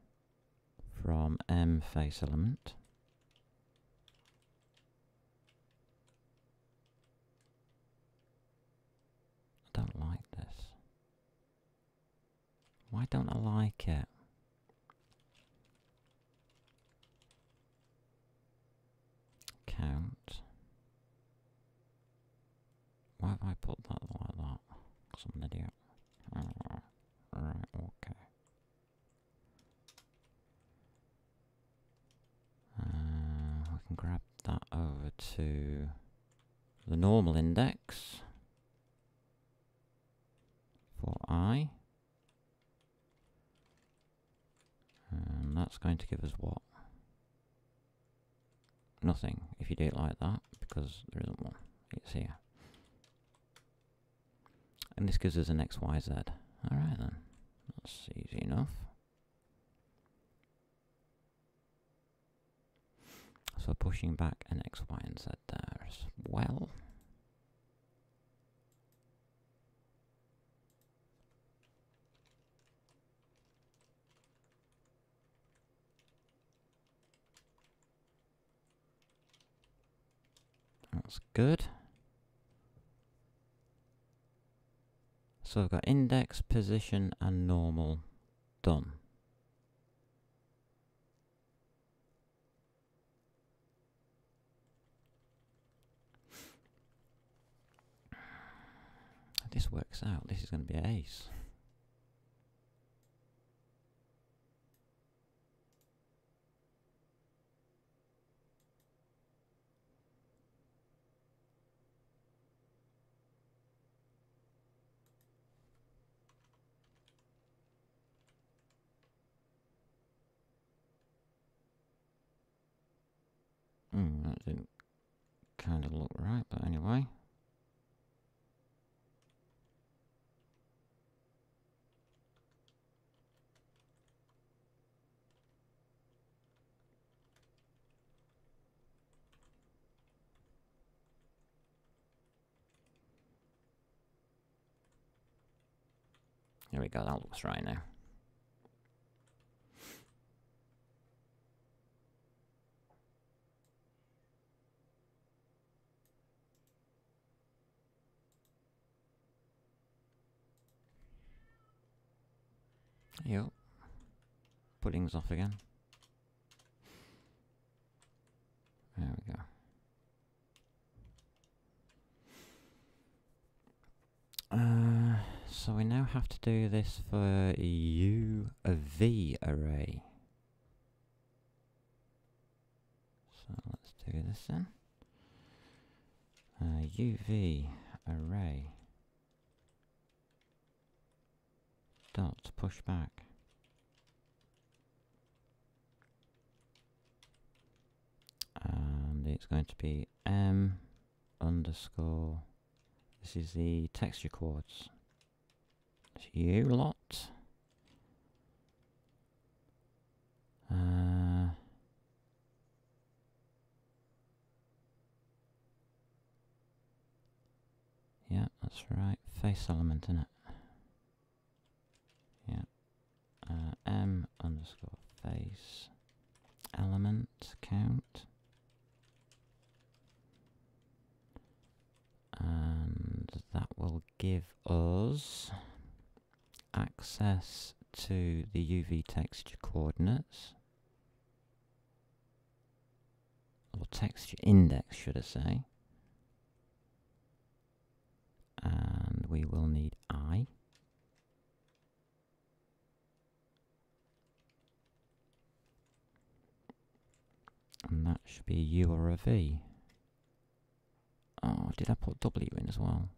from M face element. I don't like this. Why don't I like it? Count. Why have I put that like that? Because I'm an idiot. Right, okay. We can grab that over to the normal index for I. And that's going to give us what? Nothing, if you do it like that, because there isn't one. It's here. And this gives us an X, Y, Z. Alright then, that's easy enough. So pushing back an X, Y, and Z there as well. That's good. So I've got index, position, and normal done. If this works out, this is going to be an ace. That didn't kind of look right, but anyway. There we go, that looks right now. Yep. Pudding's off again. There we go. So we now have to do this for U of V array. So let's do this then. UV array dot pushback. And it's going to be M underscore. This is the texture chords. It's U lot. Yeah, that's right. Face element, innit? Yeah. M underscore face element count. And that will give us access to the UV texture coordinates, or texture index should I say, and we will need I, and that should be a U or a V. Oh, did I put W in as well?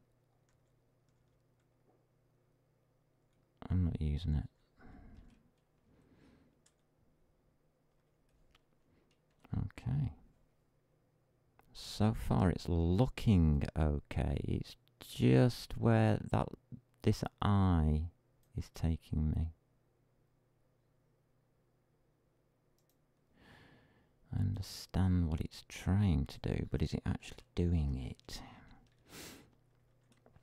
I'm not using it. Okay. So far it's looking okay. It's just where this I is taking me. I understand what it's trying to do, but is it actually doing it?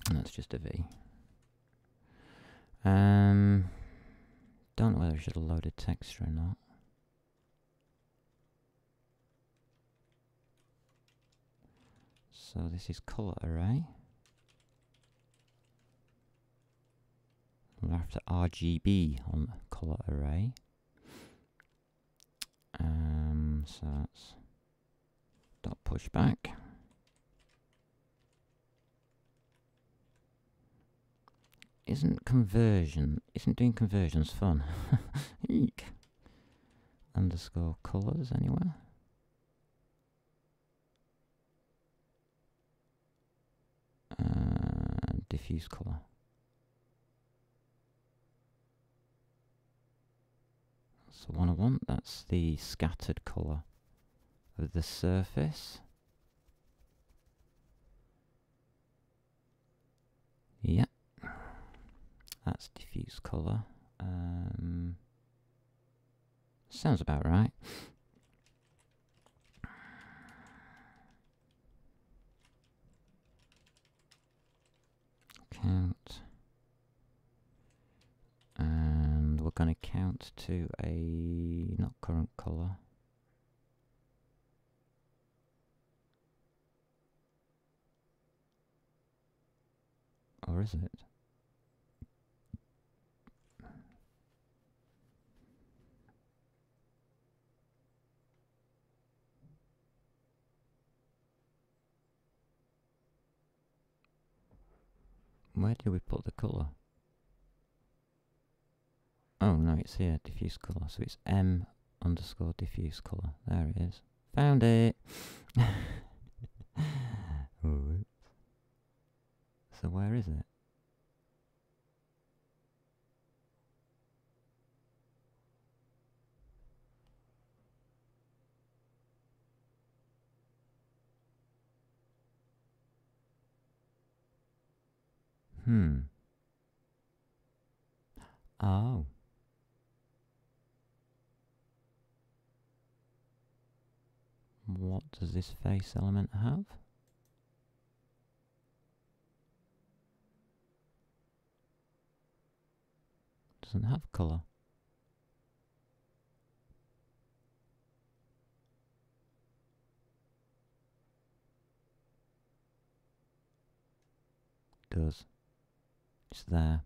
And that's just a V. Don't know whether I should have loaded texture or not. So this is color array. We're after RGB on the color array. So that's dot pushback. Isn't doing conversions fun? Eek. Underscore colors anywhere? Diffuse color. That's the one I want. That's the scattered color of the surface. Yep. That's diffuse color. Sounds about right. Count. And we're going to count to a not current color. Or is it? Where do we put the colour? Oh no, it's here, diffuse colour. So it's M underscore diffuse colour. There it is. Found it! Oops. So where is it? Oh. What does this face element have? Doesn't have colour. Does. It's there.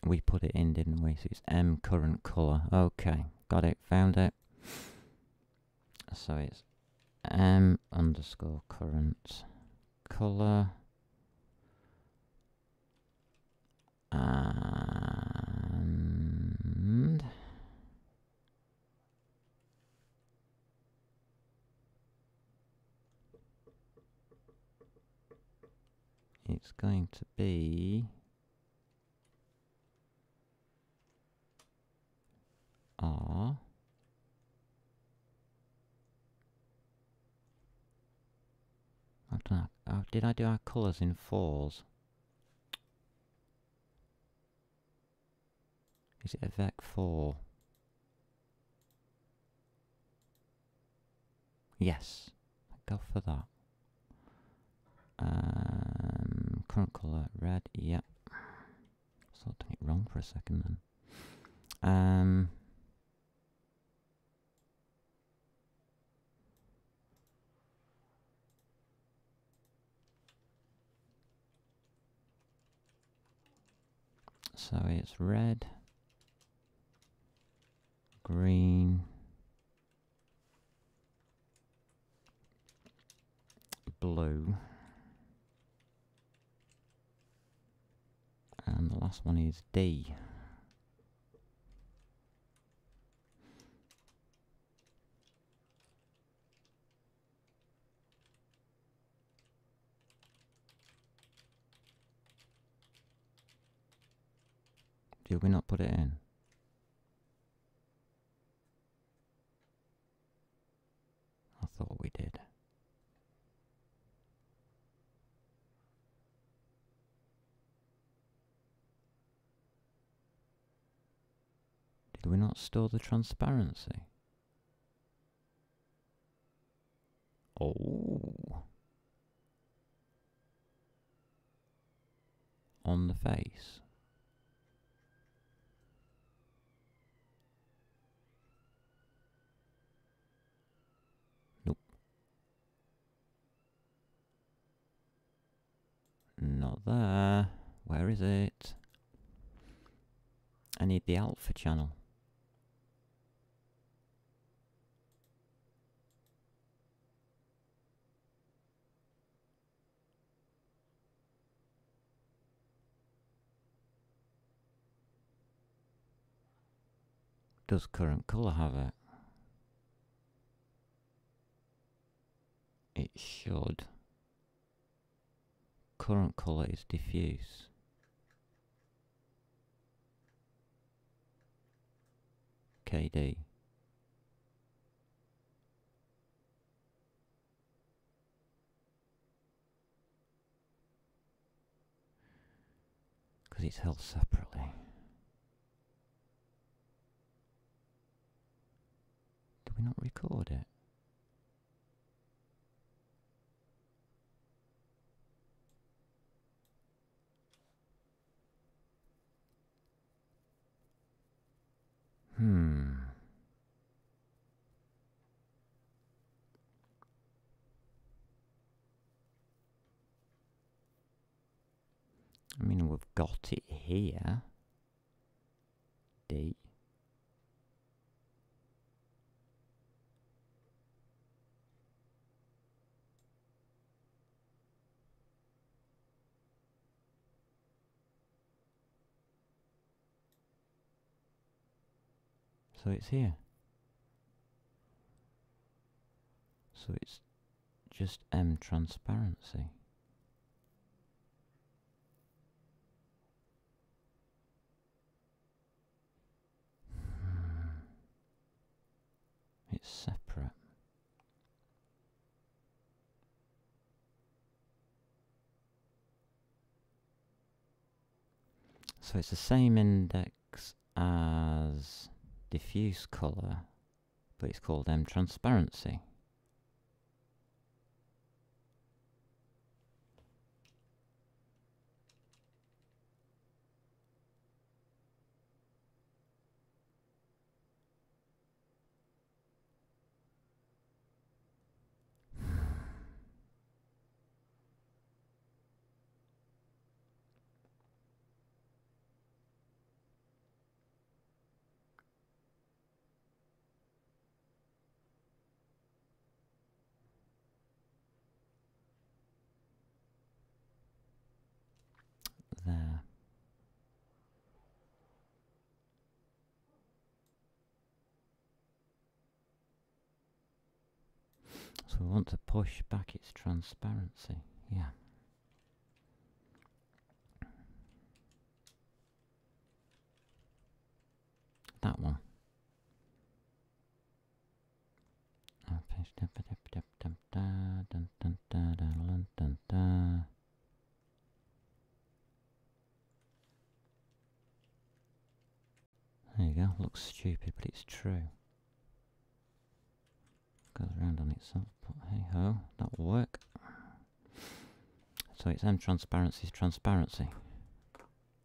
We put it in, didn't we? So it's M current colour. Okay, got it, found it. So it's M underscore current colour. And it's going to be R. Did I do our colours in 4s? Is it a Vec 4? Yes, go for that. Current colour red, yep. Sort of done it wrong for a second then. So it's red, green, blue, and the last one is D. Did we not put it in? I thought we did. Did we not store the transparency? Oh. On the face. Nope. Not there. Where is it? I need the alpha channel. Does current colour have it? It should. Current colour is diffuse. KD. Because it's held separately. Did we not record it? I mean, we've got it here. D. So it's here. So it's just M transparency. It's separate. So it's the same index as diffuse colour, but it's called M transparency. There. So we want to push back its transparency. Yeah. That one. There you go. Looks stupid, but it's true. Goes around on itself, but hey ho, that will work. So it's M transparency's transparency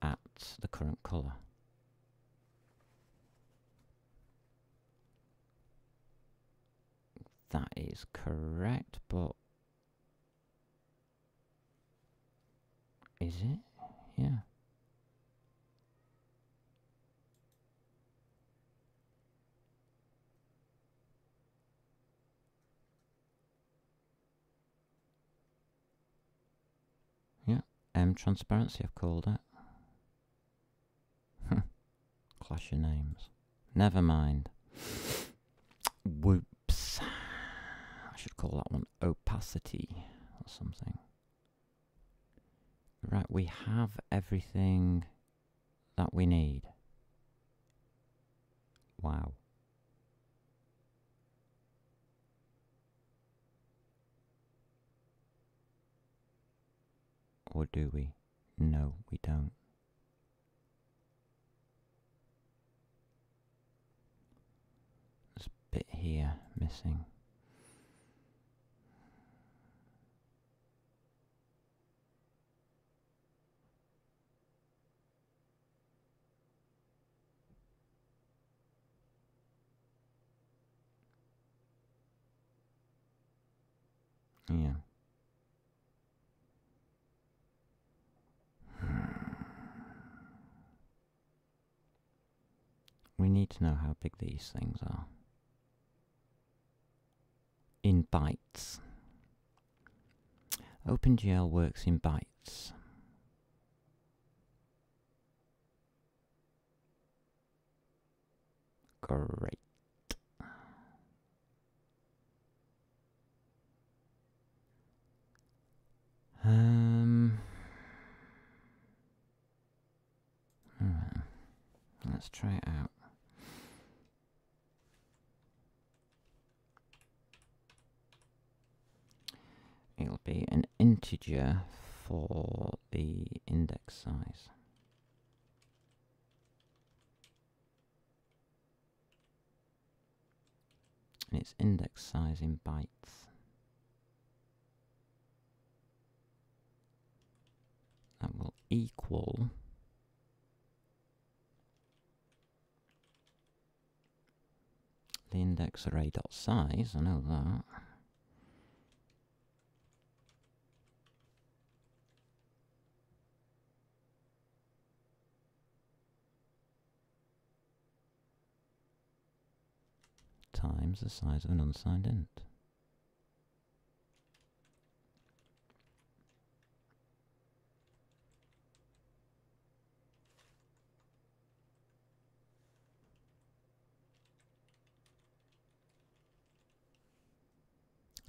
at the current colour. That is correct, but is it? Yeah. Yeah, M transparency I've called it. Clash of names. Never mind. Whoops. I should call that one opacity or something. Right, we have everything that we need. Wow. Or do we? No, we don't. There's a bit here missing. Yeah. We need to know how big these things are. In bytes. OpenGL works in bytes. Great. Let's try it out. It'll be an integer for the index size. And its index size in bytes. That will equal the index array dot size, I know that. Times the size of an unsigned int.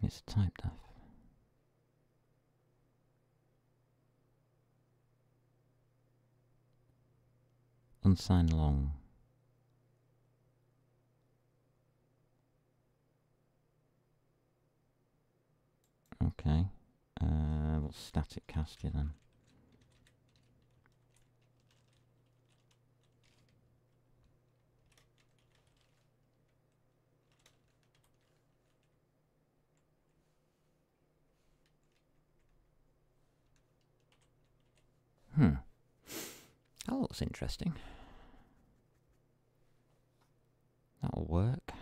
It's typed F. Unsigned long. Okay. We'll static cast you then. That looks interesting. That'll work.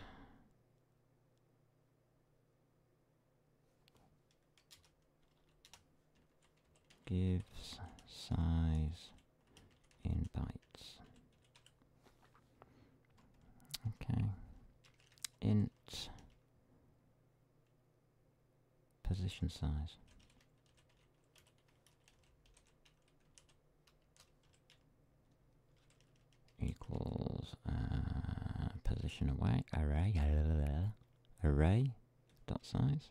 Gives size in bytes. Okay. Int position size. Equals position away array dot size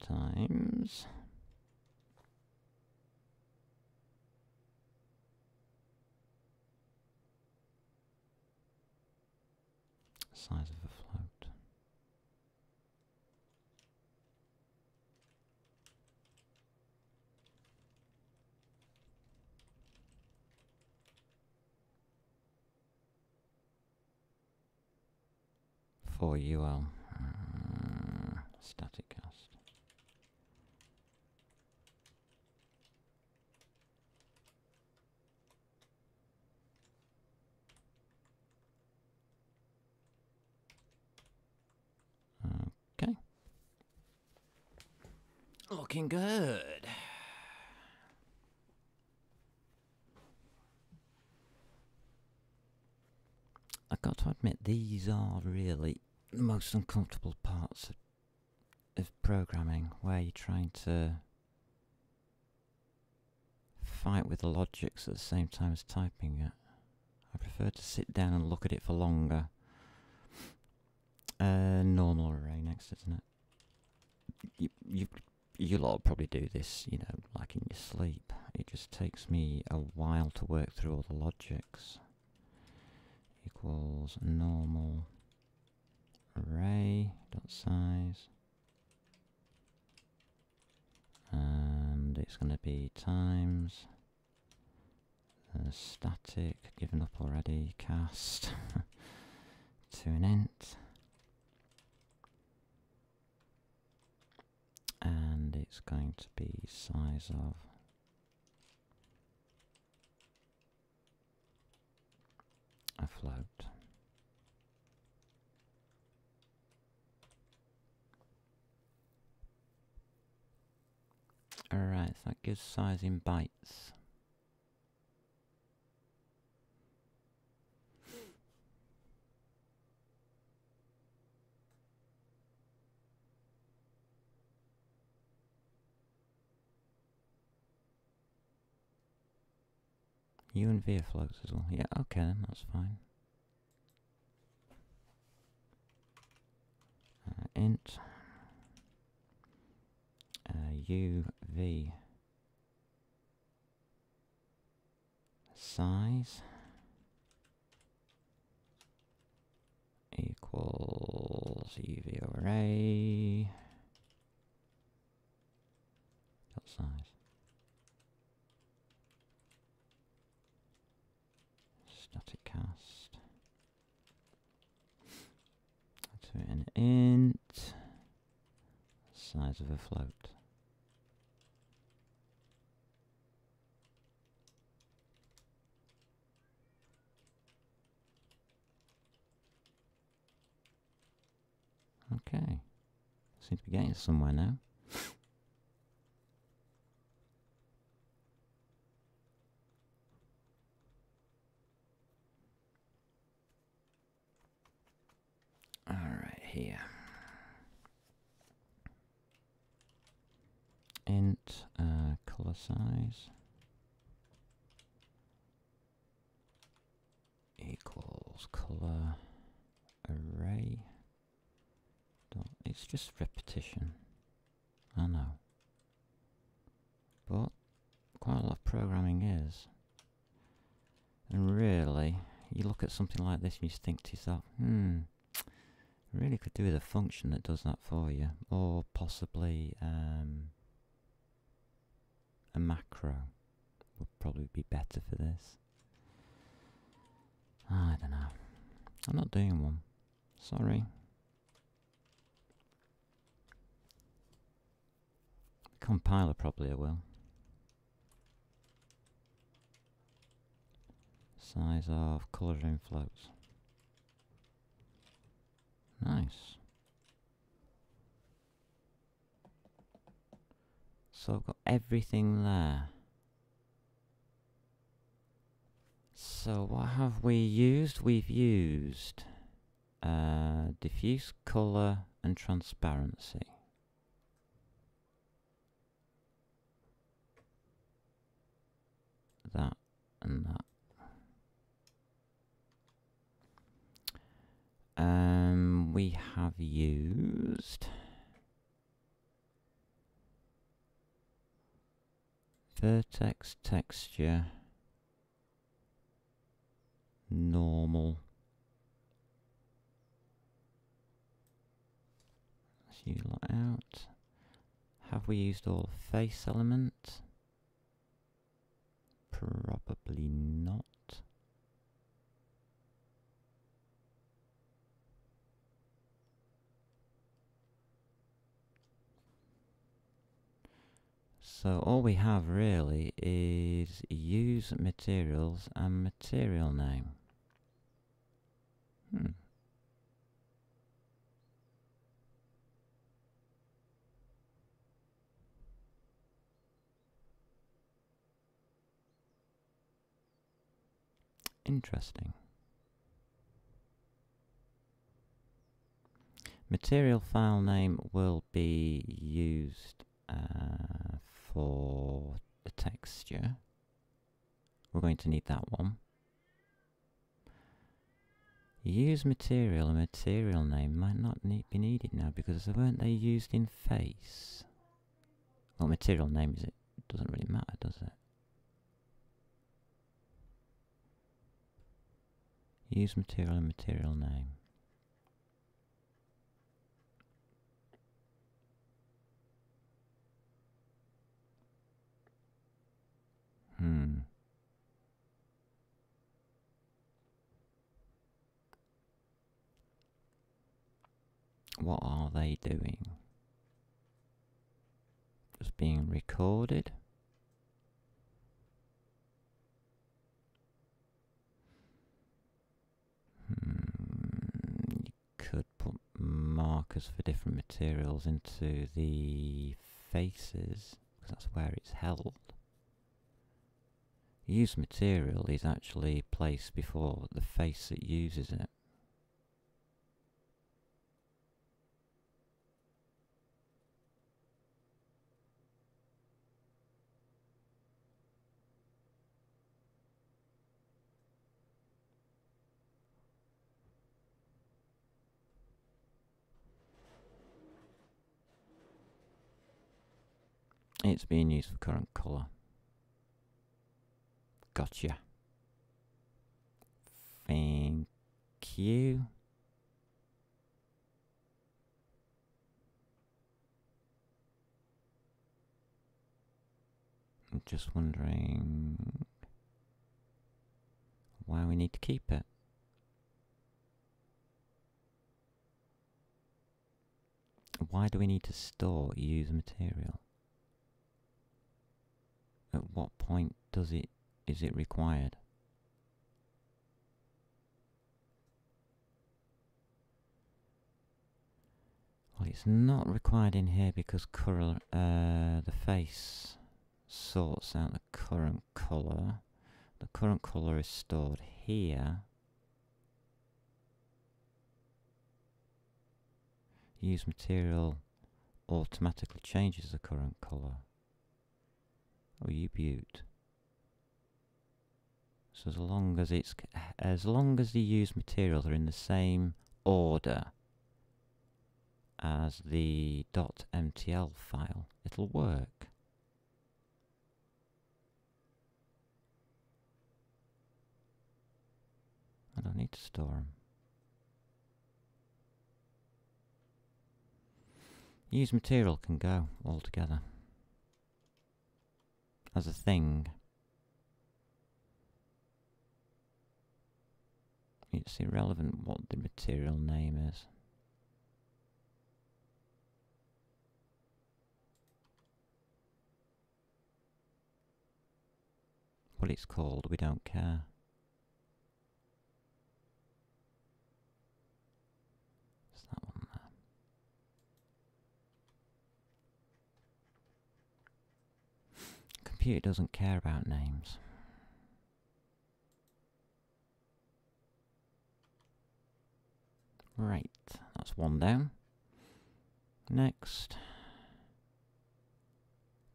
times size of a float. For UL static cast. Okay. Looking good. I've got to admit, these are really the most uncomfortable parts of programming, where you're trying to fight with the logics at the same time as typing it. I prefer to sit down and look at it for longer. Normal array next, isn't it? You'll all probably do this, you know, like in your sleep. It just takes me a while to work through all the logics. Equals normal array dot size, and it's going to be times static, given up already, cast to an int, and it's going to be size of a float. Alright, so that gives size in bytes. U and V are floats as well. Yeah, okay then, that's fine. Int UV size equals UV array dot size static cast to an int size of a float. Okay, seem to be getting somewhere now. Alright, here. Int color size equals color array. It's just repetition, I know, but quite a lot of programming is. And really, you look at something like this and you think to yourself, really could do with a function that does that for you, or possibly a macro would probably be better for this. I don't know. I'm not doing one. Sorry. Compiler probably will. Size of colour in floats. Nice. So I've got everything there. So what have we used? We've used diffuse colour and transparency. That and that. We have used vertex texture, normal. Let's use that out. Have we used all face element? Probably not. So all we have really is use materials and material name. Interesting. Material file name will be used for the texture. We're going to need that one. Use material and material name might not be needed now because weren't they used in face? What material name is it? It doesn't really matter, does it? Use material and material name. What are they doing? Just being recorded. You could put markers for different materials into the faces, because that's where it's held. Use material is actually placed before the face that uses it. It's being used for current colour. Gotcha. Thank you. I'm just wondering why we need to keep it. Why do we need to store use material? At what point is it required? Well, it's not required in here because the face sorts out the current colour. The current colour is stored here. Use material automatically changes the current colour. Oh, you beaut. So as long as the used materials are in the same order as the .mtl file, it'll work. I don't need to store them. Used material can go altogether as a thing. It's irrelevant what the material name is. what it's called, we don't care. It's that one there. Computer doesn't care about names. Right, that's one down. Next.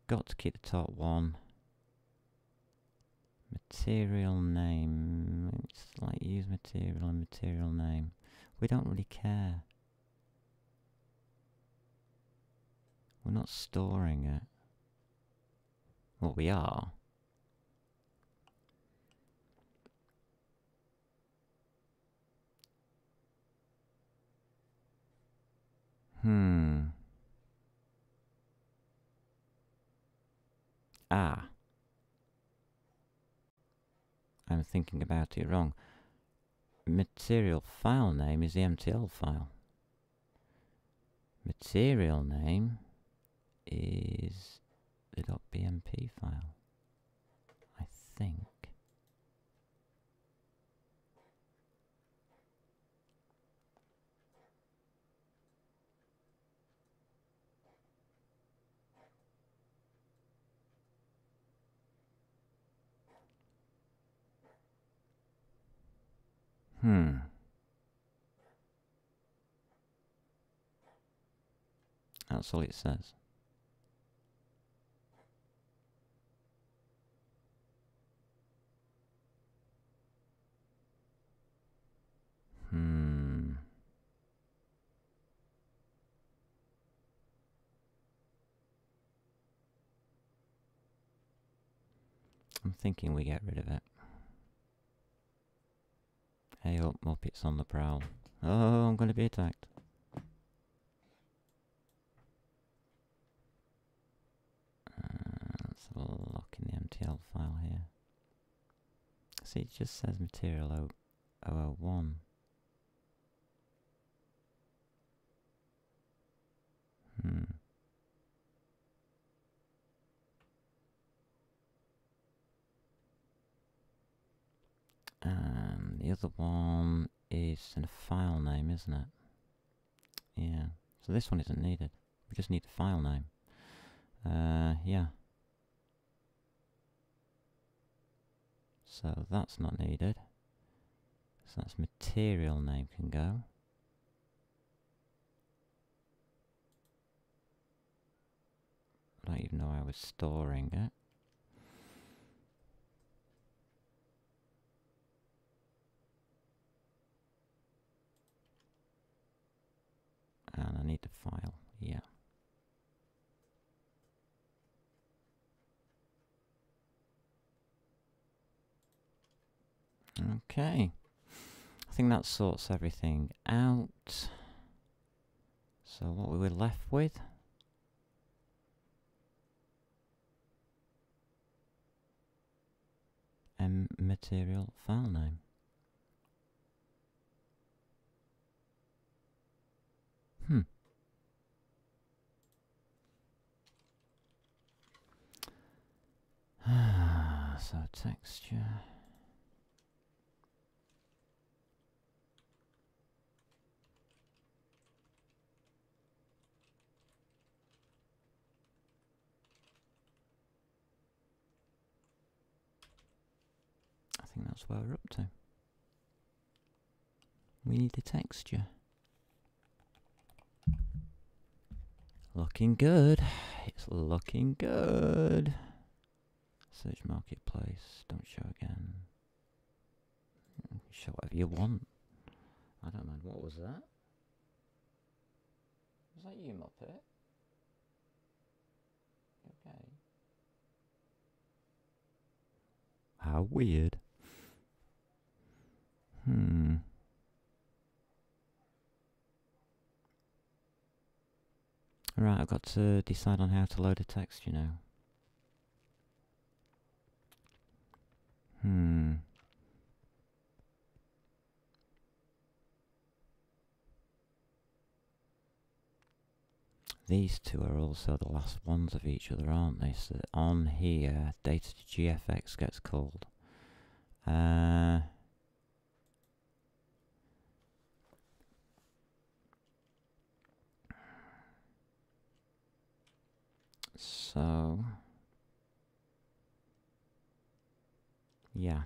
Got to keep the top one. Material name. It's like use material and material name. We don't really care. We're not storing it. Well, we are. Ah. I'm thinking about it wrong. Material file name is the MTL file. Material name is the .bmp file, I think. That's all it says. I'm thinking we get rid of it. Hey up, Muppets on the prowl. Oh, I'm going to be attacked. Let's have a look in the MTL file here. See, it just says material 001. And the other one is in a file name, isn't it? Yeah. So this one isn't needed. We just need the file name. Yeah. So that's not needed. So that's material name can go. I don't even know I was storing it. And I need the file, yeah. Okay. I think that sorts everything out. So what we were left with? Material file name. So texture. I think that's where we're up to. We need the texture. Looking good. It's looking good. Search marketplace. Don't show again. Show whatever you want. I don't mind. What was that? Was that you, Muppet? Okay. How weird. Right, I've got to decide on how to load a text, you know. these two are also the last ones of each other, aren't they? So on here, data to GFX gets called. So yeah.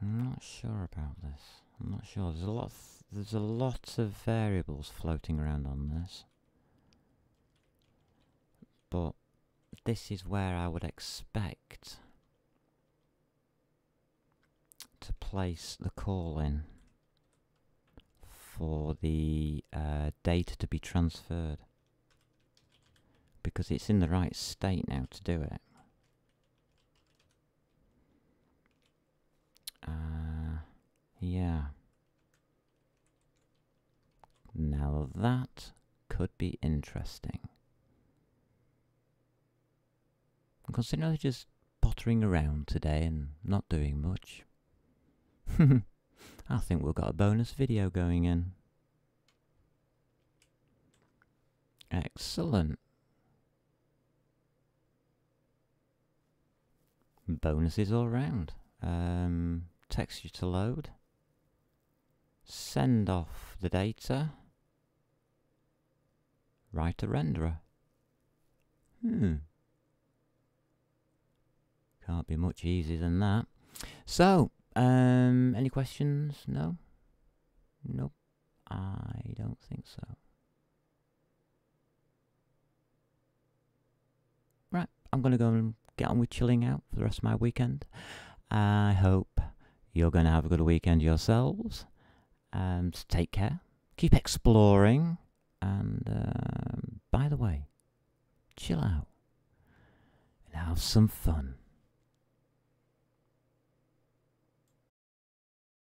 I'm not sure about this. I'm not sure. There's a lot of variables floating around on this. But this is where I would expect to place the call in for the data to be transferred, because it's in the right state now to do it. Yeah. Now that could be interesting. Considering they're just pottering around today and not doing much, I think we've got a bonus video going in. Excellent. Bonuses all round. Texture to load. Send off the data. Write a renderer. Can't be much easier than that. So, any questions? No? Nope. I don't think so. Right, I'm going to go and get on with chilling out for the rest of my weekend. I hope you're going to have a good weekend yourselves. Take care. Keep exploring. And, by the way, chill out and have some fun.